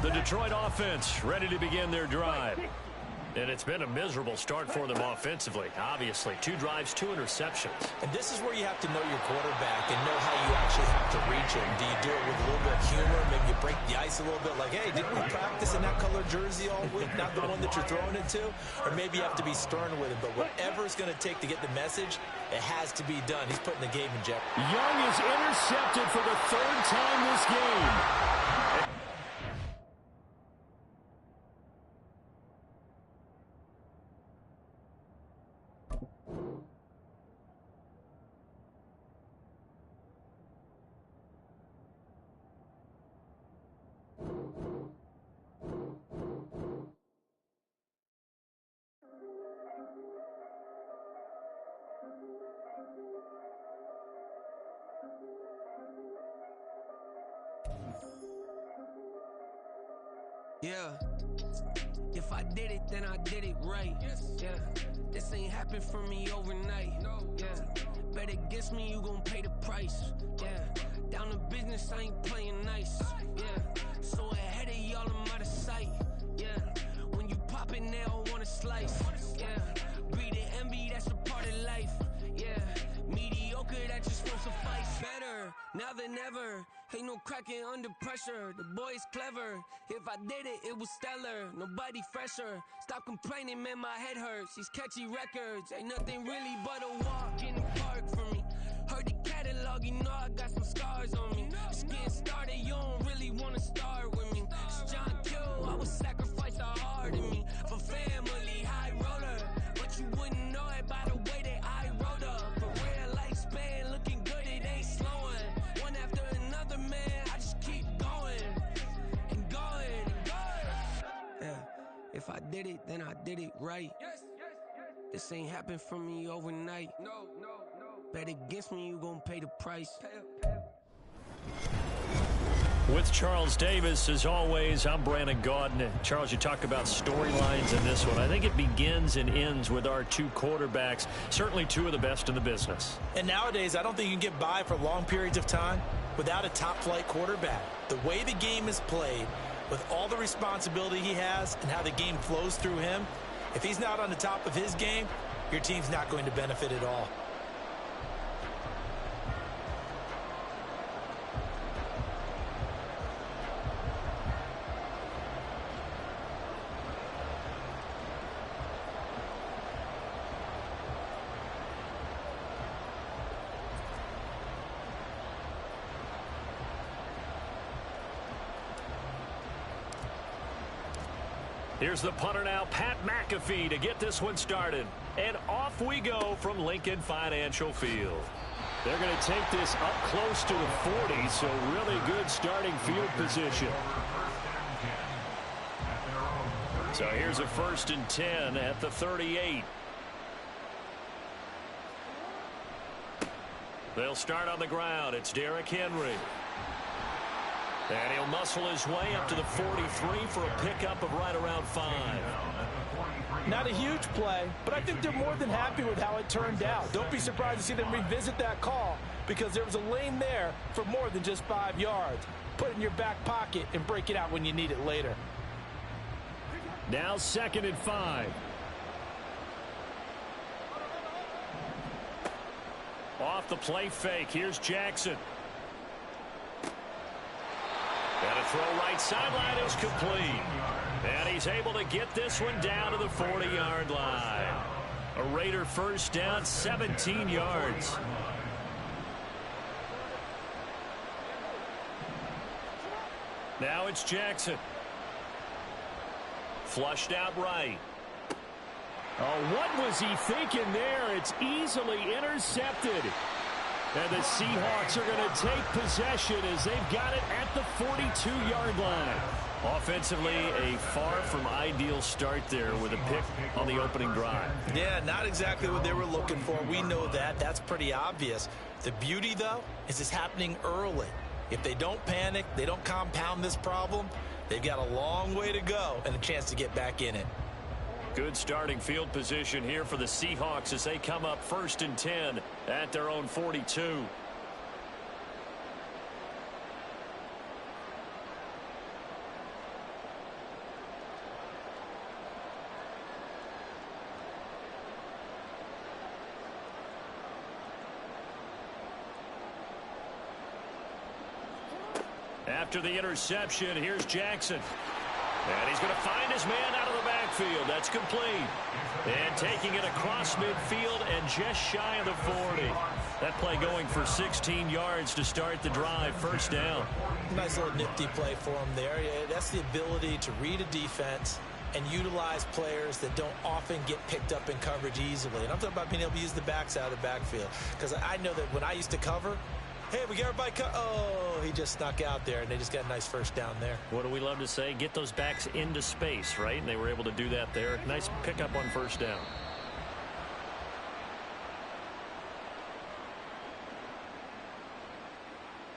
[SPEAKER 4] The Detroit offense ready to begin their drive. And it's been a miserable start for them offensively, obviously. 2 drives, 2 interceptions.
[SPEAKER 5] And this is where you have to know your quarterback and know how you actually have to reach him. Do you do it with a little bit of humor? Maybe you break the ice a little bit like, hey, didn't we practice in that color jersey all week? Not the one that you're throwing it to? Or maybe you have to be stern with him. But whatever it's going to take to get the message, it has to be done. He's putting the game in jeopardy.
[SPEAKER 4] Young is intercepted for the 3rd time this game.
[SPEAKER 7] Yeah, if I did it, then I did it right. Yeah, this ain't happened for me overnight. Yeah, bet against me, you gon' pay the price. Yeah, down to business, I ain't playing nice. Yeah, so ahead of y'all, I'm out of sight. Yeah, when you pop it, they don't wanna slice. Yeah, greed and envy, that's a part of life. Yeah, Now than ever, ain't no cracking under pressure. The boy's clever. If I did it, it was stellar. Nobody fresher. Stop complaining, man, my head hurts. These catchy records ain't nothing really but a walk in the park for me. Heard the catalog, you know I got some scars on me. It's getting started, you don't really wanna start with me. It's John Q, I would sacrifice a heart in me for family, high roller. But you wouldn't know it by the way that I wrote up. For real lifespan, looking good, it ain't slowing. One after another, man, I just keep going and going and going. Yeah, if I did it, then I did it right. This ain't happened for me overnight. No. Bet against me, you gon' pay the price.
[SPEAKER 4] With Charles Davis, as always, I'm Brandon Gaudin. Charles, you talk about storylines in this one. I think it begins and ends with our two quarterbacks, certainly two of the best in the business.
[SPEAKER 5] And nowadays, I don't think you can get by for long periods of time without a top-flight quarterback. The way the game is played, with all the responsibility he has and how the game flows through him, if he's not on the top of his game, your team's not going to benefit at all.
[SPEAKER 4] Here's the punter now, Pat McAfee, to get this one started. And off we go from Lincoln Financial Field. They're going to take this up close to the 40, so really good starting field position. So here's a 1st and 10 at the 38. They'll start on the ground. It's Derrick Henry. And he'll muscle his way up to the 43 for a pickup of right around 5.
[SPEAKER 5] Not a huge play, but I think they're more than happy with how it turned out. Don't be surprised to see them revisit that call because there was a lane there for more than just 5 yards. Put it in your back pocket and break it out when you need it later.
[SPEAKER 4] Now 2nd and 5. Off the play fake. Here's Jackson. And a throw right sideline is complete. And he's able to get this one down to the 40-yard line. A Raider first down, 17 yards. Now it's Jackson. Flushed out right. Oh, what was he thinking there? It's easily intercepted. And the Seahawks are going to take possession as they've got it at the 42-yard line. Offensively, a far from ideal start there with a pick on the opening drive.
[SPEAKER 5] Yeah, not exactly what they were looking for. We know that. That's pretty obvious. The beauty, though, is it's happening early. If they don't panic, they don't compound this problem, they've got a long way to go and a chance to get back in it.
[SPEAKER 4] Good starting field position here for the Seahawks as they come up 1st and 10 at their own 42. After the interception, here's Jackson. And he's going to find his man out of the backfield. That's complete. And taking it across midfield and just shy of the 40. That play going for 16 yards to start the drive. 1st down.
[SPEAKER 5] Nice little nifty play for him there. That's the ability to read a defense and utilize players that don't often get picked up in coverage easily. And I'm talking about being able to use the backs out of the backfield. Because I know that when I used to cover, hey, we got everybody oh, he just snuck out there, and they just got a nice 1st down there.
[SPEAKER 4] What do we love to say? Get those backs into space, right? And they were able to do that there. Nice pickup on 1st down.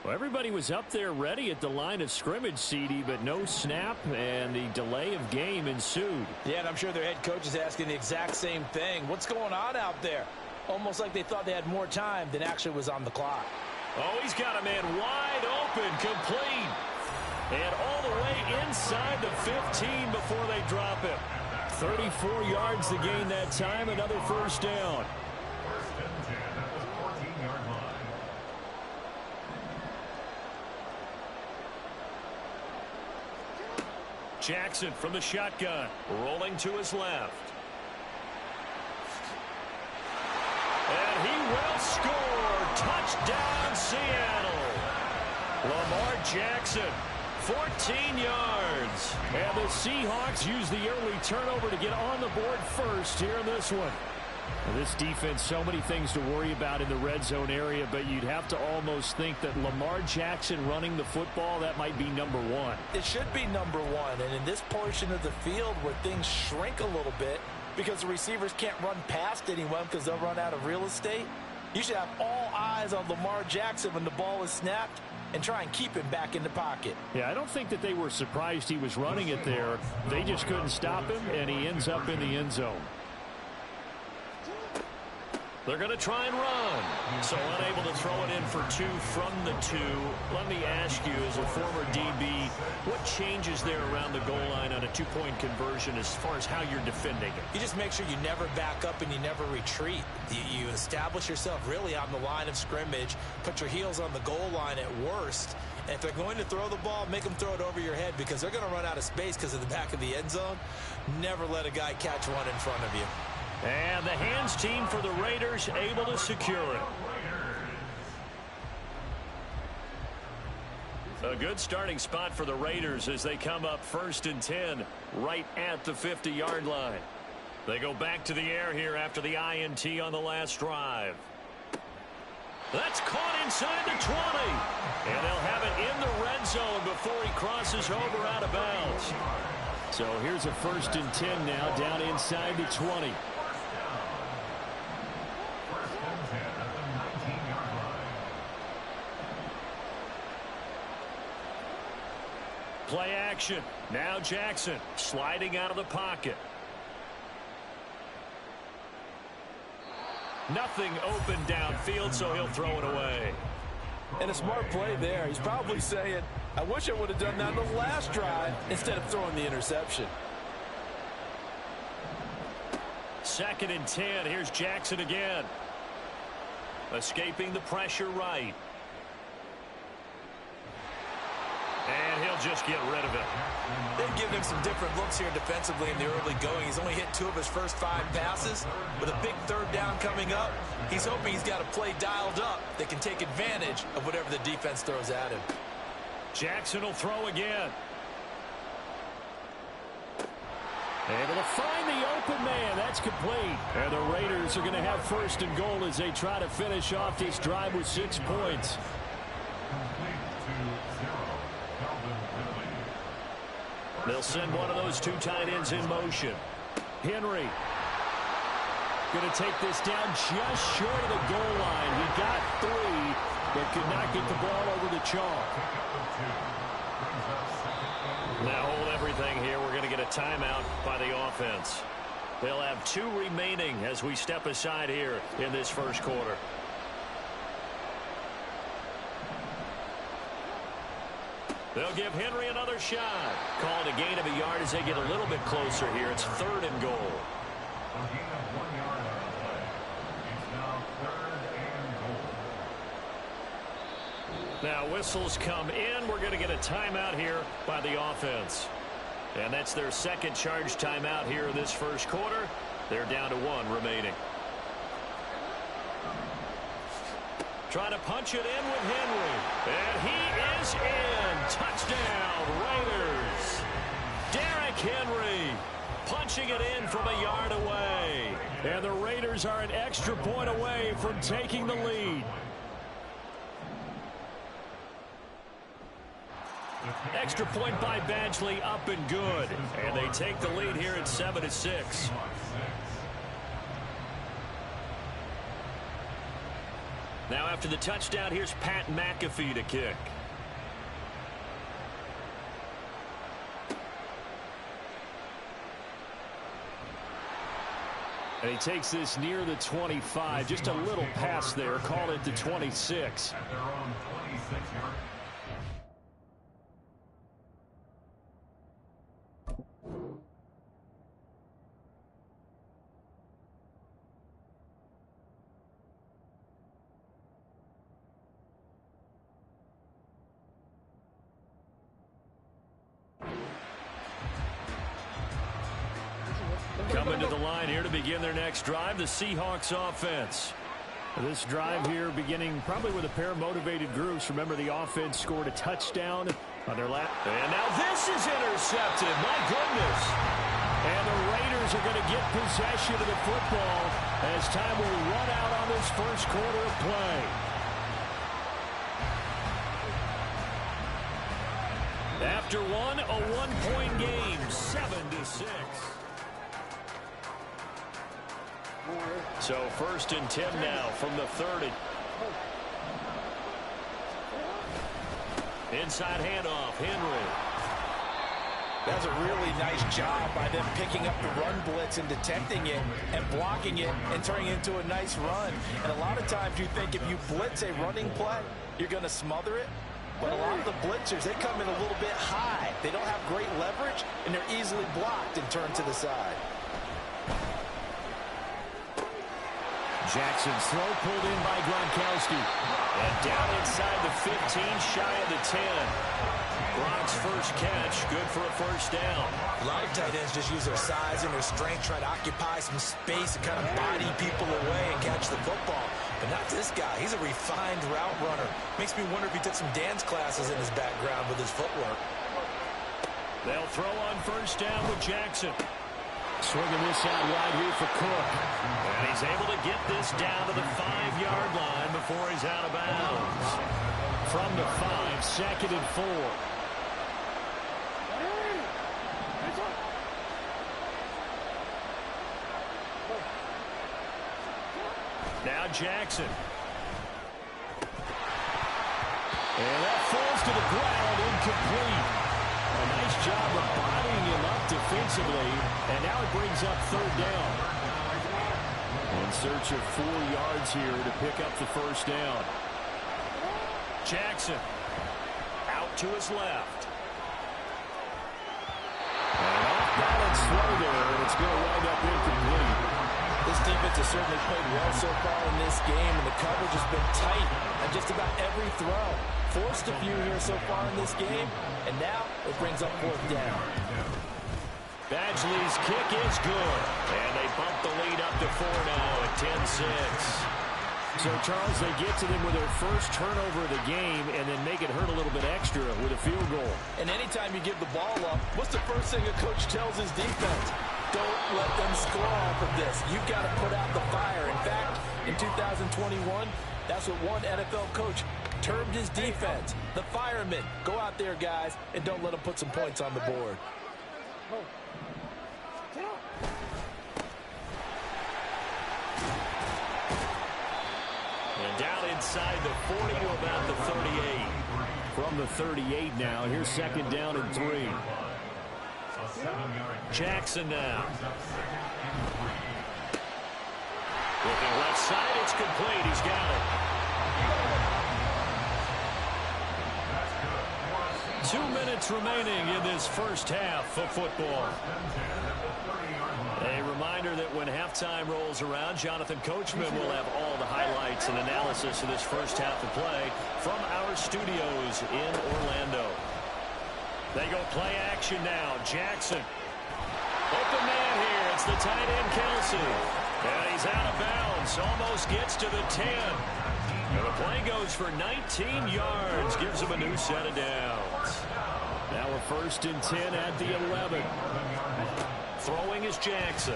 [SPEAKER 4] Well, everybody was up there ready at the line of scrimmage, CD, but no snap, and the delay of game ensued.
[SPEAKER 5] Yeah, and I'm sure their head coach is asking the exact same thing. What's going on out there? Almost like they thought they had more time than actually was on the clock.
[SPEAKER 4] Oh, he's got a man wide open, complete. And all the way inside the 15 before they drop him. 34 yards to gain that time, another 1st down. Jackson from the shotgun, rolling to his left. And he will score. Touchdown, Seattle. Lamar Jackson, 14 yards. And the Seahawks use the early turnover to get on the board first here in this one. This defense, so many things to worry about in the red zone area, but you'd have to almost think that Lamar Jackson running the football, that might be number one.
[SPEAKER 5] It should be number one, and in this portion of the field where things shrink a little bit because the receivers can't run past anyone because they'll run out of real estate, you should have all eyes on Lamar Jackson when the ball is snapped and try and keep him back in the pocket.
[SPEAKER 4] Yeah, I don't think that they were surprised he was running it there. They just couldn't stop him, and he ends up in the end zone. They're going to try and run. So unable to throw it in for two from the two. Let me ask you, as a former DB, what changes there around the goal line on a two-point conversion as far as how you're defending it?
[SPEAKER 5] You just make sure you never back up and you never retreat. You establish yourself really on the line of scrimmage, put your heels on the goal line at worst. And if they're going to throw the ball, make them throw it over your head because they're going to run out of space because of the back of the end zone. Never let a guy catch one in front of you.
[SPEAKER 4] And the hands team for the Raiders able to secure it. A good starting spot for the Raiders as they come up 1st and 10 right at the 50-yard line. They go back to the air here after the INT on the last drive. That's caught inside the 20. And they'll have it in the red zone before he crosses over out of bounds. So here's a 1st and 10 now down inside the 20. Play action. Now Jackson sliding out of the pocket. Nothing open downfield, so he'll throw it away.
[SPEAKER 8] And a smart play there. He's probably saying, I wish I would have done that in the last drive instead of throwing the interception.
[SPEAKER 4] 2nd and 10. Here's Jackson again. Escaping the pressure right. And he'll just get rid of it.
[SPEAKER 5] They've given him some different looks here defensively in the early going. He's only hit 2 of his first 5 passes. With a big 3rd down coming up, he's hoping he's got a play dialed up that can take advantage of whatever the defense throws at him.
[SPEAKER 4] Jackson will throw again. Able to find the open man. That's complete. And the Raiders are going to have 1st and goal as they try to finish off this drive with 6 points. They'll send one of those 2 tight ends in motion. Henry going to take this down just short of the goal line. He got 3, but could not get the ball over the chalk. Now hold everything here. We're going to get a timeout by the offense. They'll have 2 remaining as we step aside here in this 1st quarter. They'll give Henry another shot. Called a gain of a yard as they get a little bit closer here. It's 3rd and goal. Now whistles come in. We're going to get a timeout here by the offense. And that's their 2nd charge timeout here in this 1st quarter. They're down to 1 remaining. Trying to punch it in with Henry. And he is in. Touchdown, Raiders. Derrick Henry punching it in from a yard away. And the Raiders are an extra point away from taking the lead. Extra point by Badgley, up and good. And they take the lead here at 7-6. Now after the touchdown, here's Pat McAfee to kick. And he takes this near the 25. Just a little pass there. Call it the 26. to the line here to begin their next drive, the Seahawks offense. This drive here beginning probably with a pair of motivated groups. Remember, the offense scored a touchdown on their last. And now this is intercepted. My goodness. And the Raiders are going to get possession of the football as time will run out on this first quarter of play. After one, a one-point game, 7-6. So 1st and 10 now from the 30. Inside handoff, Henry.
[SPEAKER 5] That's a really nice job by them picking up the run blitz and detecting it and blocking it and turning it into a nice run. And a lot of times you think if you blitz a running play, you're going to smother it. But a lot of the blitzers, they come in a little bit high. They don't have great leverage, and they're easily blocked and turned to the side.
[SPEAKER 4] Jackson's throw pulled in by Gronkowski. And down inside the 15, shy of the 10. Gronk's first catch, good for a first down.
[SPEAKER 5] A lot of tight ends just use their size and their strength, try to occupy some space and kind of body people away and catch the football. But not this guy. He's a refined route runner. Makes me wonder if he took some dance classes in his background with his footwork.
[SPEAKER 4] They'll throw on first down with Jackson. Swinging this out wide here for Cook. And he's able to get this down to the 5-yard line before he's out of bounds. From the 5, 2nd and 4. Now Jackson. And that falls to the ground, incomplete. A nice job of bodying him up defensively, and now it brings up 3rd down. In search of 4 yards here to pick up the first down. Jackson out to his left. And off-balance throw there, and it's going to wind up incomplete.
[SPEAKER 5] This defense has certainly played well so far in this game, and the coverage has been tight on just about every throw. Forced a few here so far in this game, and now it brings up 4th down.
[SPEAKER 4] Badgley's kick is good, and they bump the lead up to 4 now at 10-6. So, Charles, they get to them with their first turnover of the game and then make it hurt a little bit extra with a field goal.
[SPEAKER 5] And anytime you give the ball up, what's the first thing a coach tells his defense? Don't let them score off of this. You've got to put out the fire. In fact, in 2021, that's what one NFL coach termed his defense. The firemen. Go out there, guys, and don't let them put some points on the board.
[SPEAKER 4] And down inside the 40 to about the 38. From the 38 now, here's 2nd down and 3. Jackson now. Looking left side, it's complete. He's got it. 2 minutes remaining in this first half of football. A reminder that when halftime rolls around, Jonathan Coachman will have all the highlights and analysis of this first half of play from our studios in Orlando. They go play action now. Jackson. Open man here. It's the tight end, Kelsey. And he's out of bounds. Almost gets to the 10. And the play goes for 19 yards. Gives him a new set of downs. Now a 1st and 10 at the 11. Throwing is Jackson.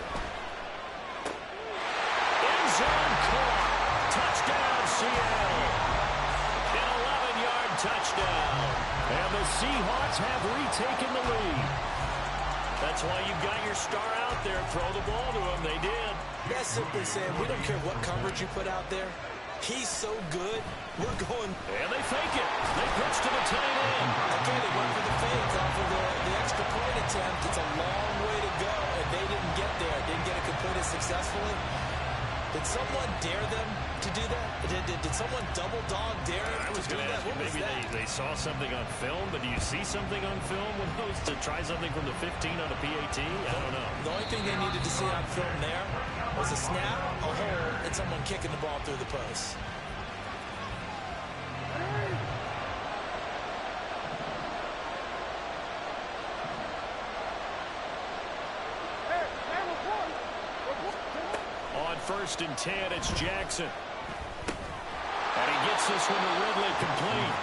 [SPEAKER 4] End zone caught. Touchdown, Seattle. An 11-yard touchdown. And the Seahawks have retaken the lead. That's why you've got your star out there. Throw the ball to him. They did.
[SPEAKER 5] That's simply saying we don't care what coverage you put out there. He's so good. We're going.
[SPEAKER 4] And they fake it. They pitch to the tight end.
[SPEAKER 5] Again, they went for the fake off of the extra point attempt. It's a long way to go, and they didn't get there. Didn't get it completed successfully. Did someone dare them to do that? Did someone double dog dare them to do that? What was
[SPEAKER 4] maybe
[SPEAKER 5] that?
[SPEAKER 4] They saw something on film, but do you see something on film with those to try something from the 15 on a PAT? I don't know.
[SPEAKER 5] The only thing they needed to see on film there was a snap, a hole, and someone kicking the ball through the post.
[SPEAKER 4] 1st and 10. It's Jackson. And he gets this one to Ridley complete.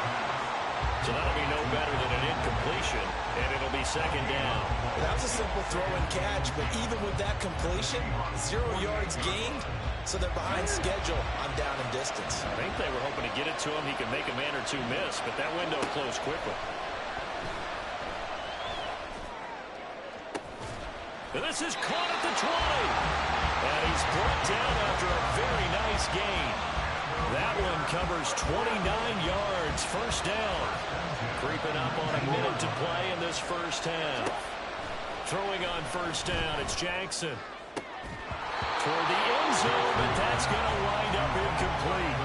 [SPEAKER 4] So that'll be no better than an incompletion, and it'll be 2nd down.
[SPEAKER 5] That was a simple throw and catch, but even with that completion, 0 yards gained, so they're behind schedule on down and distance.
[SPEAKER 4] I think they were hoping to get it to him. He could make a man or two miss, but that window closed quickly. And this is caught at the 20. And he's brought down after a very nice gain. That one covers 29 yards, 1st down. Creeping up on a minute to play in this 1st half. Throwing on 1st down, it's Jackson. Toward the end zone, but that's going to wind up incomplete.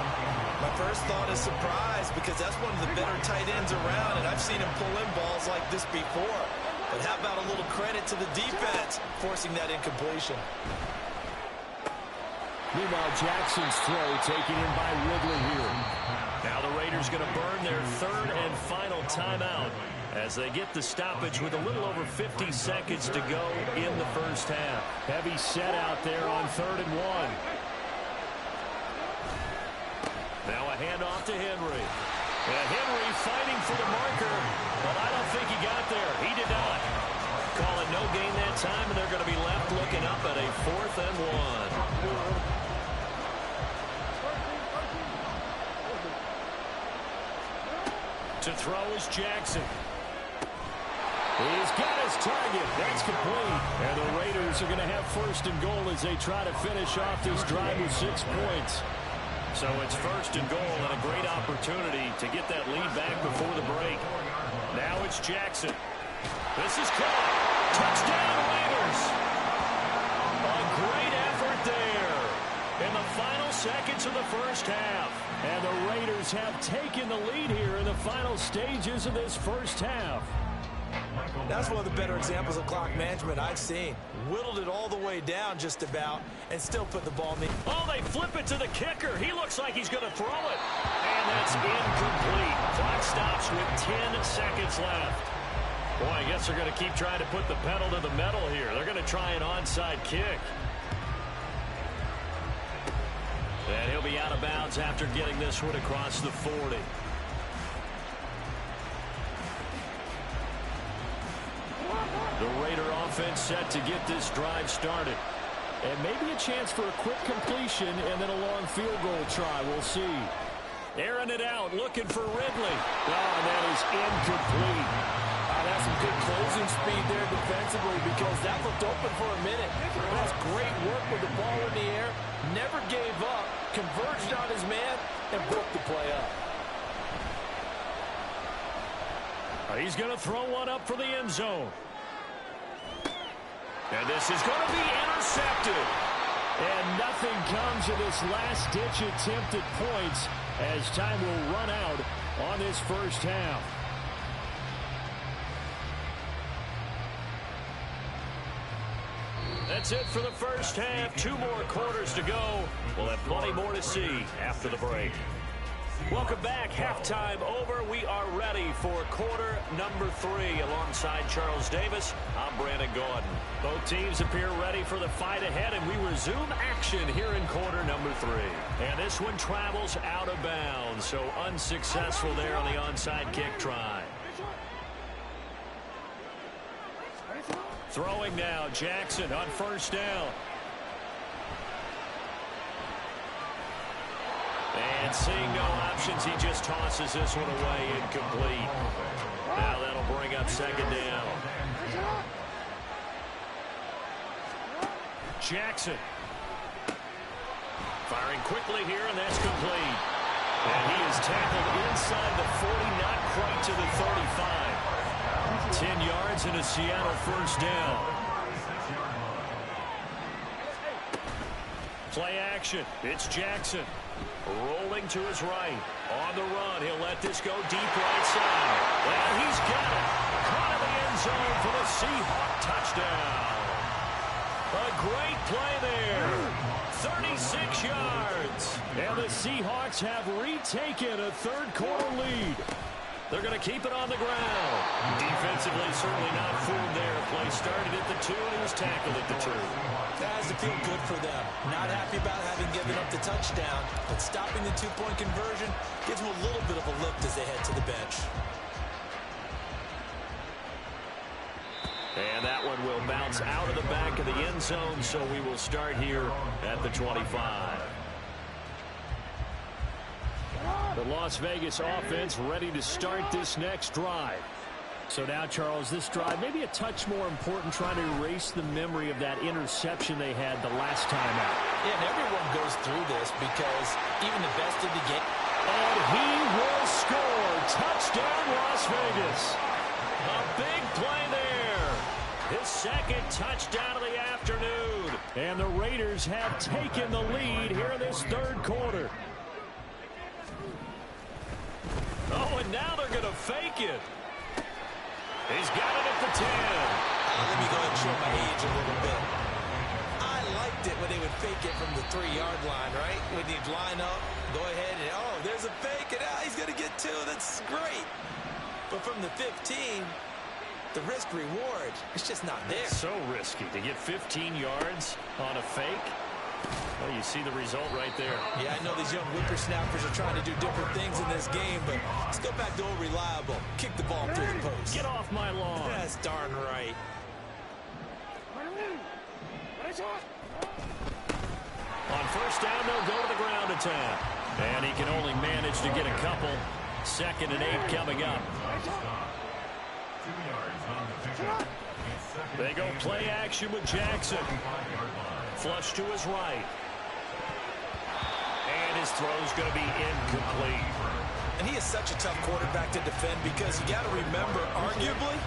[SPEAKER 5] My first thought is surprise, because that's one of the better tight ends around, and I've seen him pull in balls like this before. But how about a little credit to the defense forcing that incompletion?
[SPEAKER 4] Meanwhile, Jackson's throw taken in by Ridley here. Now the Raiders going to burn their 3rd and final timeout as they get the stoppage with a little over 50 seconds to go in the 1st half. Heavy set out there on 3rd and 1. Now a handoff to Henry. And Henry fighting for the marker, but I don't think he got there. He did not. Call it no gain that time, and they're going to be left looking up at a 4th and 1. To throw is Jackson. He's got his target. That's complete. And the Raiders are going to have 1st and goal as they try to finish off this drive with 6 points. So it's 1st and goal and a great opportunity to get that lead back before the break. Now it's Jackson. This is caught. Touchdown, Raiders. A great effort there in the final seconds of the 1st half. And the Raiders have taken the lead here in the final stages of this 1st half.
[SPEAKER 5] That's one of the better examples of clock management I've seen. Whittled it all the way down just about and still put the ball in.
[SPEAKER 4] Oh, they flip it to the kicker. He looks like he's going to throw it. And that's incomplete. Clock stops with 10 seconds left. Boy, I guess they're going to keep trying to put the pedal to the metal here. They're going to try an onside kick. And he'll be out of bounds after getting this one across the 40. The Raider offense set to get this drive started. And maybe a chance for a quick completion and then a long field goal try. We'll see. Airing it out, looking for Ridley. Oh, and that is incomplete.
[SPEAKER 8] That's some good closing speed there defensively, because that looked open for a minute. That's great work with the ball in the air. Never gave up, converged on his man, and broke the play up.
[SPEAKER 4] He's going to throw one up for the end zone. And this is going to be intercepted. And nothing comes of this last-ditch attempt at points as time will run out on this 1st half. That's it for the 1st half. 2 more quarters to go. We'll have plenty more to see after the break. Welcome back. Halftime over. We are ready for quarter number 3. Alongside Charles Davis, I'm Brandon Gaudin. Both teams appear ready for the fight ahead, and we resume action here in quarter number 3. And this one travels out of bounds, so unsuccessful there on the onside kick try. Throwing now, Jackson on 1st down. And seeing no options, he just tosses this one away, incomplete. Now that'll bring up 2nd down. Jackson. Firing quickly here, and that's complete. And he is tackled inside the 40, not quite to the 35. 10 yards and a Seattle 1st down. Play action. It's Jackson. Rolling to his right. On the run. He'll let this go deep right side. And he's got it. Caught in the end zone for the Seahawk touchdown. A great play there. 36 yards. And the Seahawks have retaken a 3rd quarter lead. They're going to keep it on the ground. Defensively, certainly not fooled there. Play started at the 2, and he was tackled at the 2.
[SPEAKER 5] That has to feel good for them. Not happy about having given up the touchdown, but stopping the 2-point conversion gives them a little bit of a lift as they head to the bench.
[SPEAKER 4] And that one will bounce out of the back of the end zone, so we will start here at the 25. The Las Vegas offense ready to start this next drive. So now, Charles, this drive maybe a touch more important, trying to erase the memory of that interception they had the last time out.
[SPEAKER 5] Yeah, and everyone goes through this because even the best of the game.
[SPEAKER 4] And he will score. Touchdown, Las Vegas. A big play there. His second touchdown of the afternoon. And the Raiders have taken the lead here in this third quarter. Oh, and now they're going to fake it. He's got it at the 10.
[SPEAKER 5] Let me go ahead and show my age a little bit. I liked it when they would fake it from the 3-yard line, right? When they'd line up, go ahead and, oh, there's a fake, and he's going to get 2. That's great. But from the 15, the risk-reward, it's just not there.
[SPEAKER 4] It's so risky to get 15 yards on a fake. Well, you see the result right there.
[SPEAKER 5] Yeah, I know these young whippersnappers are trying to do different things in this game, but let's go back to old reliable. Kick the ball through the post.
[SPEAKER 4] Get off my lawn.
[SPEAKER 5] That's darn right.
[SPEAKER 4] On first down, they'll go to the ground attack. And he can only manage to get a couple. 2nd and 8 coming up. They go play action with Jackson. Flush to his right. And his throw's going to be incomplete.
[SPEAKER 5] And he is such a tough quarterback to defend because you got to remember, arguably,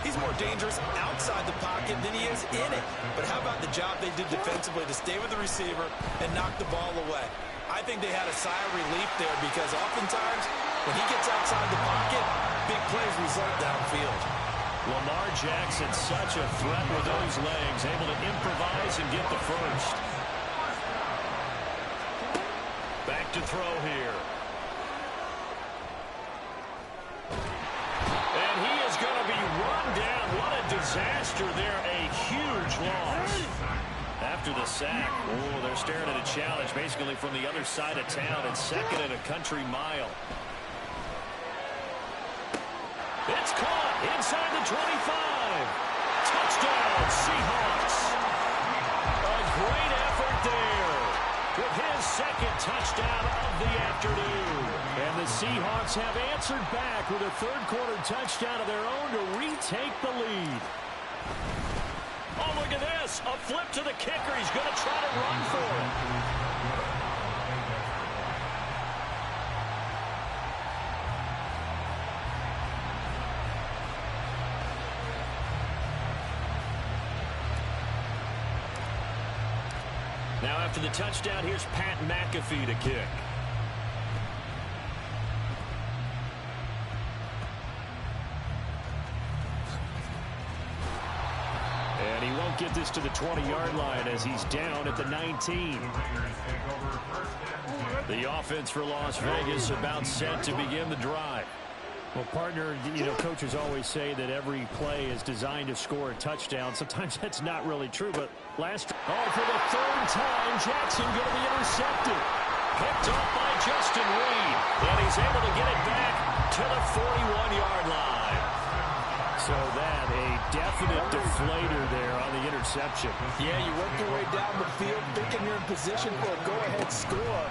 [SPEAKER 5] he's more dangerous outside the pocket than he is in it. But how about the job they did defensively to stay with the receiver and knock the ball away? I think they had a sigh of relief there because oftentimes when he gets outside the pocket, big plays result downfield.
[SPEAKER 4] Lamar Jackson, such a threat with those legs, able to improvise and get the first. Back to throw here. And he is going to be run down. What a disaster there. A huge loss. After the sack, they're staring at a challenge basically from the other side of town and 2nd and a country mile. It's caught inside the 25. Touchdown, Seahawks. A great effort there with his 2nd touchdown of the afternoon. And the Seahawks have answered back with a third-quarter touchdown of their own to retake the lead. Oh, look at this. A flip to the kicker. He's going to try to run for it. Now after the touchdown, here's Pat McAfee to kick. And he won't get this to the 20-yard line as he's down at the 19. The offense for Las Vegas about set to begin the drive. Well, partner, coaches always say that every play is designed to score a touchdown. Sometimes that's not really true, but for the 3rd time, Jackson going to be intercepted. Picked off by Justin Reed, and he's able to get it back to the 41-yard line. So that, a definite deflator there on the interception.
[SPEAKER 5] Yeah, you work your way down the field thinking you're in position for a go-ahead score,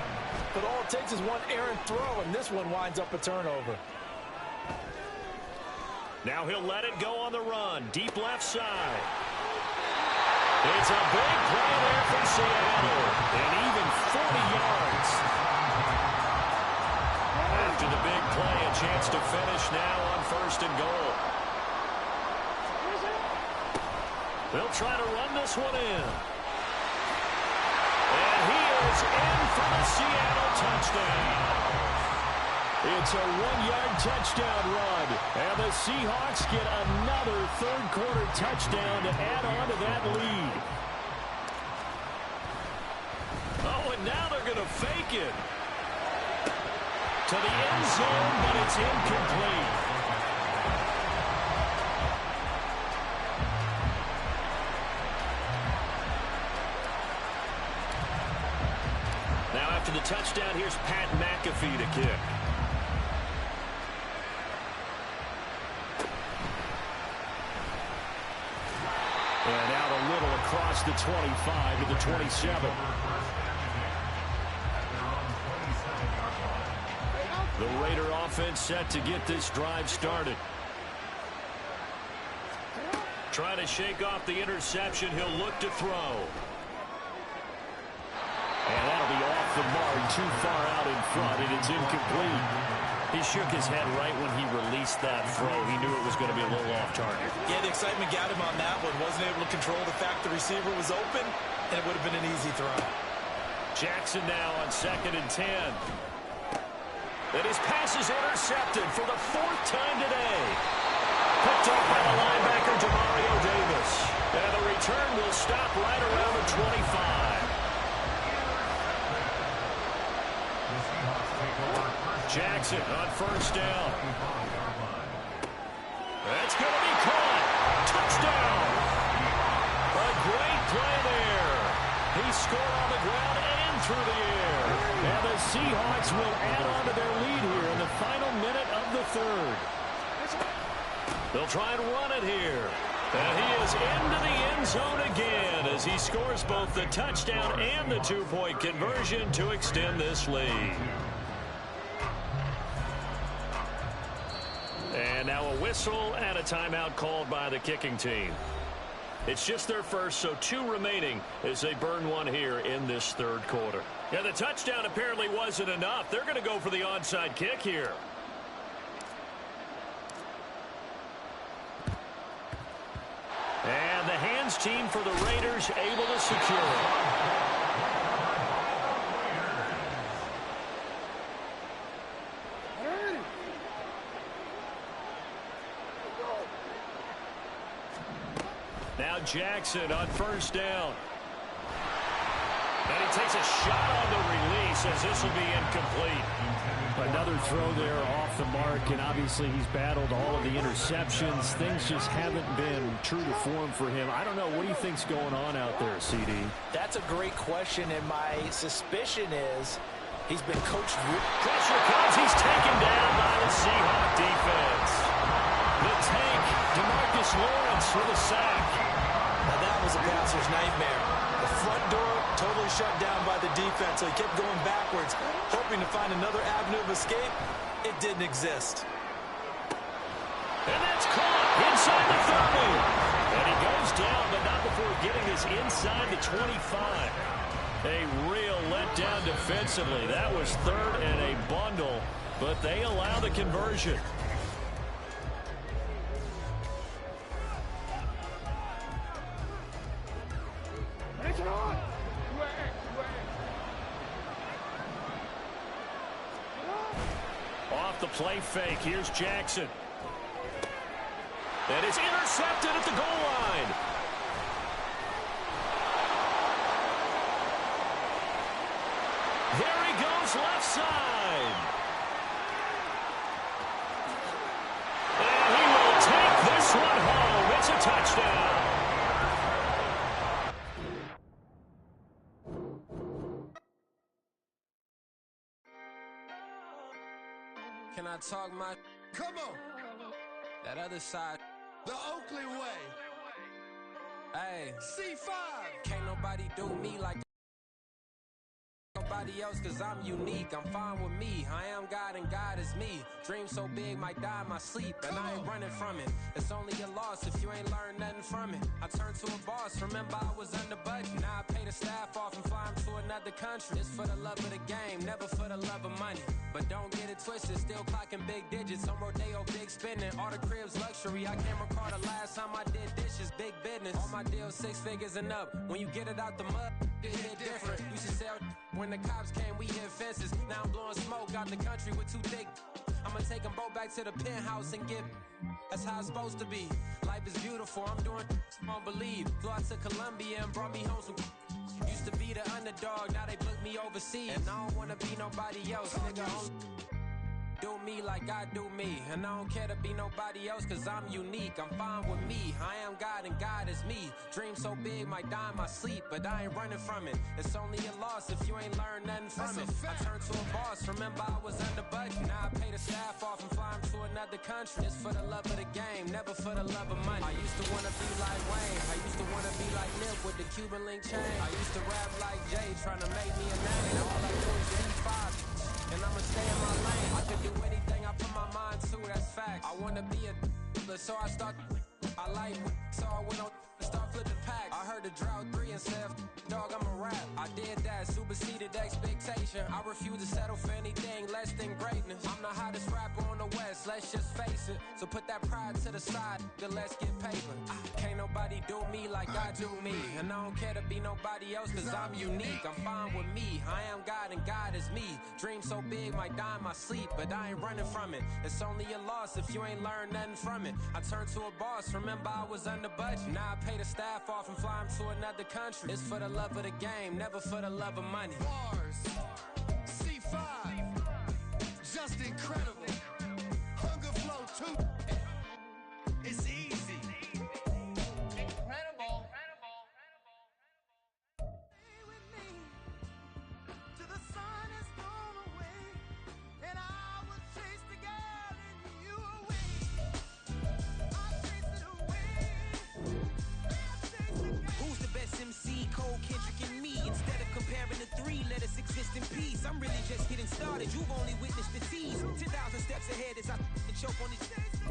[SPEAKER 5] but all it takes is one errant throw, and this one winds up a turnover.
[SPEAKER 4] Now he'll let it go on the run. Deep left side. It's a big play there from Seattle. And even 40 yards. After the big play, a chance to finish now on 1st and goal. They'll try to run this one in. And he is in for the Seattle touchdown. It's a 1-yard touchdown run. And the Seahawks get another third-quarter touchdown to add on to that lead. Oh, and now they're going to fake it. To the end zone, but it's incomplete. the touchdown. Here's Pat McAfee to kick. And out a little across the 25 to the 27. The Raider offense set to get this drive started. Trying to shake off the interception. He'll look to throw. And that'll be off the mark, too far out in front, and it's incomplete. He shook his head right when he released that throw. He knew it was going to be a little off target.
[SPEAKER 5] Yeah, the excitement got him on that one. Wasn't able to control the fact the receiver was open, and it would have been an easy throw.
[SPEAKER 4] Jackson now on 2nd and 10. And his pass is intercepted for the 4th time today. Picked up by the linebacker, Demario Davis. And the return will stop right around the 25. Jackson on 1st down. That's going to be caught. Touchdown. A great play there. He scored on the ground and through the air. And the Seahawks will add on to their lead here in the final minute of the 3rd. They'll try and run it here. And he is into the end zone again as he scores both the touchdown and the 2-point conversion to extend this lead. And now a whistle and a timeout called by the kicking team. It's just their first, so 2 remaining as they burn one here in this 3rd quarter. Yeah, the touchdown apparently wasn't enough. They're going to go for the onside kick here. And the hands team for the Raiders able to secure it. Now Jackson on 1st down. And he takes a shot on the release as this will be incomplete.
[SPEAKER 9] Another throw there off the mark, and obviously he's battled all of the interceptions. Things just haven't been true to form for him. I don't know. What do you think's going on out there, CD?
[SPEAKER 5] That's a great question, and my suspicion is he's been coached.
[SPEAKER 4] Pressure comes. He's taken down by the Seahawk defense. The tank, DeMarcus Lawrence with a sack.
[SPEAKER 5] Now that was a passer's nightmare. The front door totally shut down by the defense, so he kept going backwards, hoping to find another avenue of escape. It didn't exist.
[SPEAKER 4] And that's caught inside the 30. And he goes down, but not before getting this inside the 25. A real letdown defensively. That was 3rd and a bundle, but they allow the conversion. Off the play fake, here's Jackson. And it's intercepted at the goal line. There he goes, left side. And he will take this one home. It's a touchdown.
[SPEAKER 7] Can I talk my...
[SPEAKER 2] Come on.
[SPEAKER 7] That other side.
[SPEAKER 2] The Oakley way.
[SPEAKER 7] Hey.
[SPEAKER 2] C5.
[SPEAKER 7] Can't nobody do me like nobody else, cause I'm unique. I'm fine with me. I am God and God is me. Dream so big, might die in my sleep. And I ain't running from it. It's only a loss if you ain't learned nothing from it. I turned to a boss. Remember I was under budget. Now I pay the staff off and fly them to another country. It's for the love of the game, never for the love of money. But don't get it twisted, still clocking big digits. On Rodeo, big spending. All the cribs luxury. I can't recall the last time I did dishes, big business. All my deals 6 figures and up. When you get it out the mud, it hit different. Used to sell when the cops came, we hit fences. Now I'm blowing smoke out the country with 2 thick. I'ma take them both back to the penthouse and get. That's how it's supposed to be. Life is beautiful, I'm doing won't believe. Flew out to Colombia and brought me home some. Used to be the underdog, now they book me overseas. And I don't wanna be nobody else, nigga. Do me me like I do me. And I don't care to be nobody else, cause I'm unique. I'm fine with me. I am God and God is me. Dream so big, might die in my sleep, but I ain't running from it. It's only a loss if you ain't learned nothing from it. I turned to a boss, remember I was under budget. Now I pay the staff off and fly them to another country. It's for the love of the game, never for the love of money. I used to wanna be like Wayne. I used to wanna be like Nip with the Cuban link chain. I used to rap like Jay, trying to make me a name. Now all I do is G5, and I'ma stay in my lane. I can do anything I put my mind to, that's fact. I wanna be a so I start. I like so I went on start flipping packs. I heard the drought 3 and said, dog, I'm a rap. I did that, superseded expectation. I refuse to settle for anything less than greatness. I'm the hottest rapper on the West, let's just face it. So put that pride to the side, then let's get paper. Can't nobody do me like I do me. And I don't care to be nobody else, cause I'm unique. I'm fine with me, I am God and God is me. Dream so big, might die in my sleep, but I ain't running from it. It's only a loss if you ain't learned nothing from it. I turned to a boss, remember I was under budget. Now I pay the staff off and fly them to another country. It's for the love of the game, never for the love of money.
[SPEAKER 10] Bars, C5, just incredible. Hunger Flow 2, it's easy. Incredible. Stay with me till the sun is gone away, and I will chase the girl in you away. I'll chase it away.
[SPEAKER 7] Who's the best MC? Cole, Kendrick, and me. Instead of comparing the three, let us exist in peace. I'm really just getting started. You've only witnessed the tease. 10,000 steps ahead as I choke on this.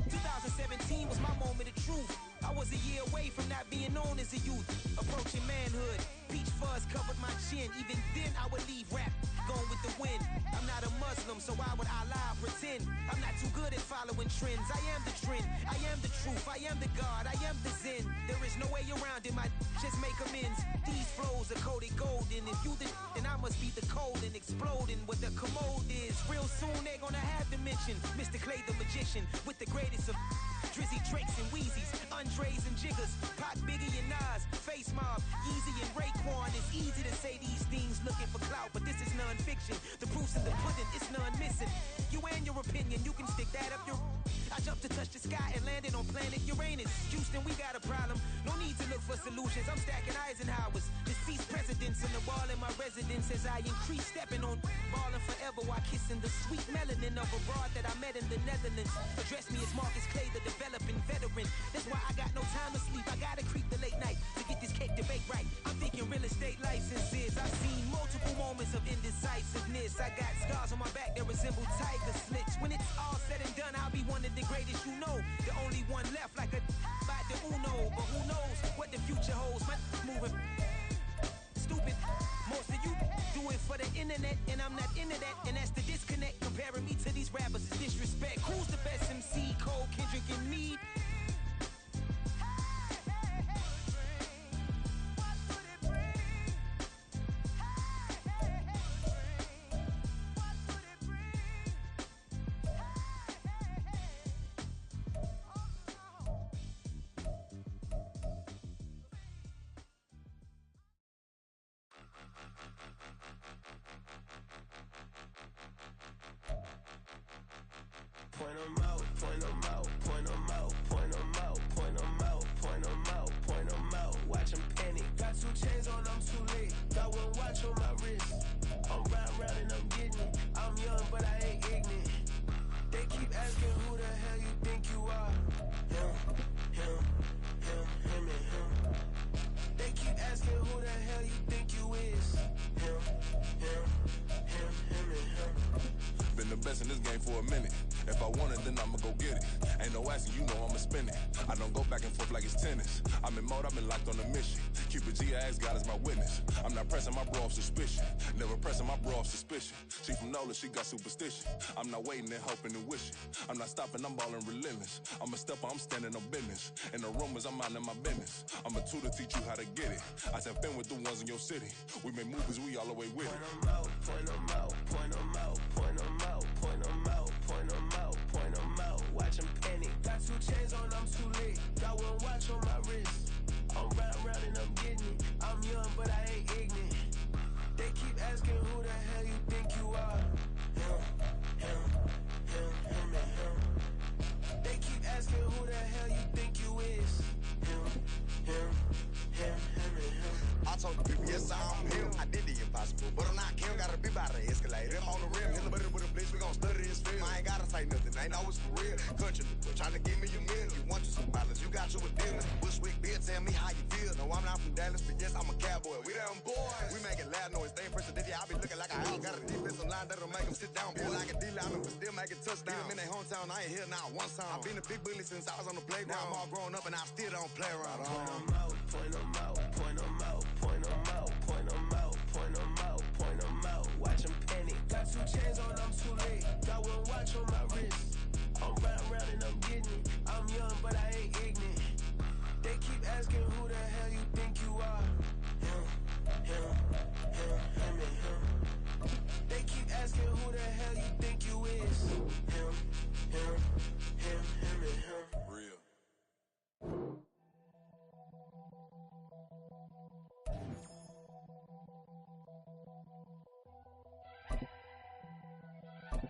[SPEAKER 7] 2017 was my moment of truth. I was a year away from not being known as a youth. Approaching manhood. Peach fuzz covered my chin. Even then I would leave rap going with the wind. I'm not a Muslim, so why would I lie or pretend? I'm not too good at following trends. I am the trend. I am the truth. I am the God. I am the Zen. There is no way around it. My just make amends. These flows are coated golden. If you then I must be the cold and exploding what the commode is. Real soon they're gonna have to mention Mr. Clay the magician with the greatest of Drizzy, Drakes, and Wheezies, Andres and Jiggers, Pac, Biggie, and Nas, Face Mob, Yeezy, and Raekwon. It's easy to say these things looking for clout, but this is non-fiction. The proof's in the pudding, it's none missing. You and your opinion, you can stick that up your... I jumped to touch the sky and landed on planet Uranus. Houston, we got a problem. No need to look for solutions. I'm stacking Eisenhowers. Deceased presidents in the wall in my residence as I increase stepping on ballin' forever while kissing the sweet melanin of a broad that I met in the Netherlands. Address me as Marcus Clay, the developing veteran. That's why I got no time to sleep. I gotta creep the late night to get this cake to bake right. I'm thinking real estate licenses. I've seen multiple moments of indecisiveness. I got scars on my back that resemble tiger slits. When it's all said and done, I'll be one of the greatest you know. The only one left like a by the Uno. But who knows what the future holds. My moving stupid. Most of you do it for the internet, and I'm not into that. And that's the disconnect. Comparing me to these rappers is disrespect. Who's the best MC? Cole, Kendrick, and me.
[SPEAKER 6] Point 'em out, point 'em out, point 'em out, point 'em out, point 'em out, point 'em out, point 'em out. Watch 'em panic. Got 2 chains on, I'm too late. Got 1 watch on my wrist. I'm round and I'm getting it. I'm young, but I ain't ignorant. They keep asking who the hell you think you are. Him, and him. They keep asking who the hell you think you is. Him, and him.
[SPEAKER 11] Been the best in this game for a minute. If I want it, then I'ma go get it. Ain't no asking, you know I'ma spin it. I don't go back and forth like it's tennis. I'm in mode, I've been locked on a mission. Keep it G, I ask God as my witness. I'm not pressing my bro off suspicion. Never pressing my bro off suspicion. She from Nola, she got superstition. I'm not waiting and hoping and wishing. I'm not stopping, I'm ballin' relentless. I'm a stepper, I'm standing on business. In the rumors, I'm minding my business. I'm a tutor, teach you how to get it. I said, been with the ones in your city. We make movies, we all the way with it.
[SPEAKER 6] Point 'em out, point 'em out, point 'em out, point 'em out, point 'em out, point 'em out, point 'em out. Watch 'em panic. Got 2 chains on, I'm too late. Got 1 watch on my wrist. I'm round and I'm getting it. I'm young, but I ain't ignorant. They keep asking who the hell you think you are. Him.
[SPEAKER 12] yes, I'm him. I did the impossible, but I'm not Kim. Gotta be by the escalator. Him on the rim, hit the butter with a blitz. We gon' study his film. I ain't gotta say nothing, ain't know it's for real. Country, tryna give me a meal. You want you some violence, you got you a deal. Bushwick Bill, tell me how you feel. No, I'm not from Dallas, but yes, I'm a cowboy. We them boys. We making loud noise. Stay first, I be looking like a house. Got a defensive line that'll make them sit down. Boy, like a D-lineman, but still making touchdowns. Beat them in their hometown, I ain't here now one time. I been a big bully since I was on the playground. Now I'm all grown up and I still don't play around.
[SPEAKER 7] Point them out, point them out, point them out, point them out, point them out, point them out, point them out. Watch them panic. Got 2 chains on, I'm too late. Got 1 watch on my wrist. I'm round and I'm getting it. I'm young, but I ain't ignorant. They keep asking who the hell you think you are. Him and him. They keep asking who the hell you think you is. Him and him.
[SPEAKER 11] Real.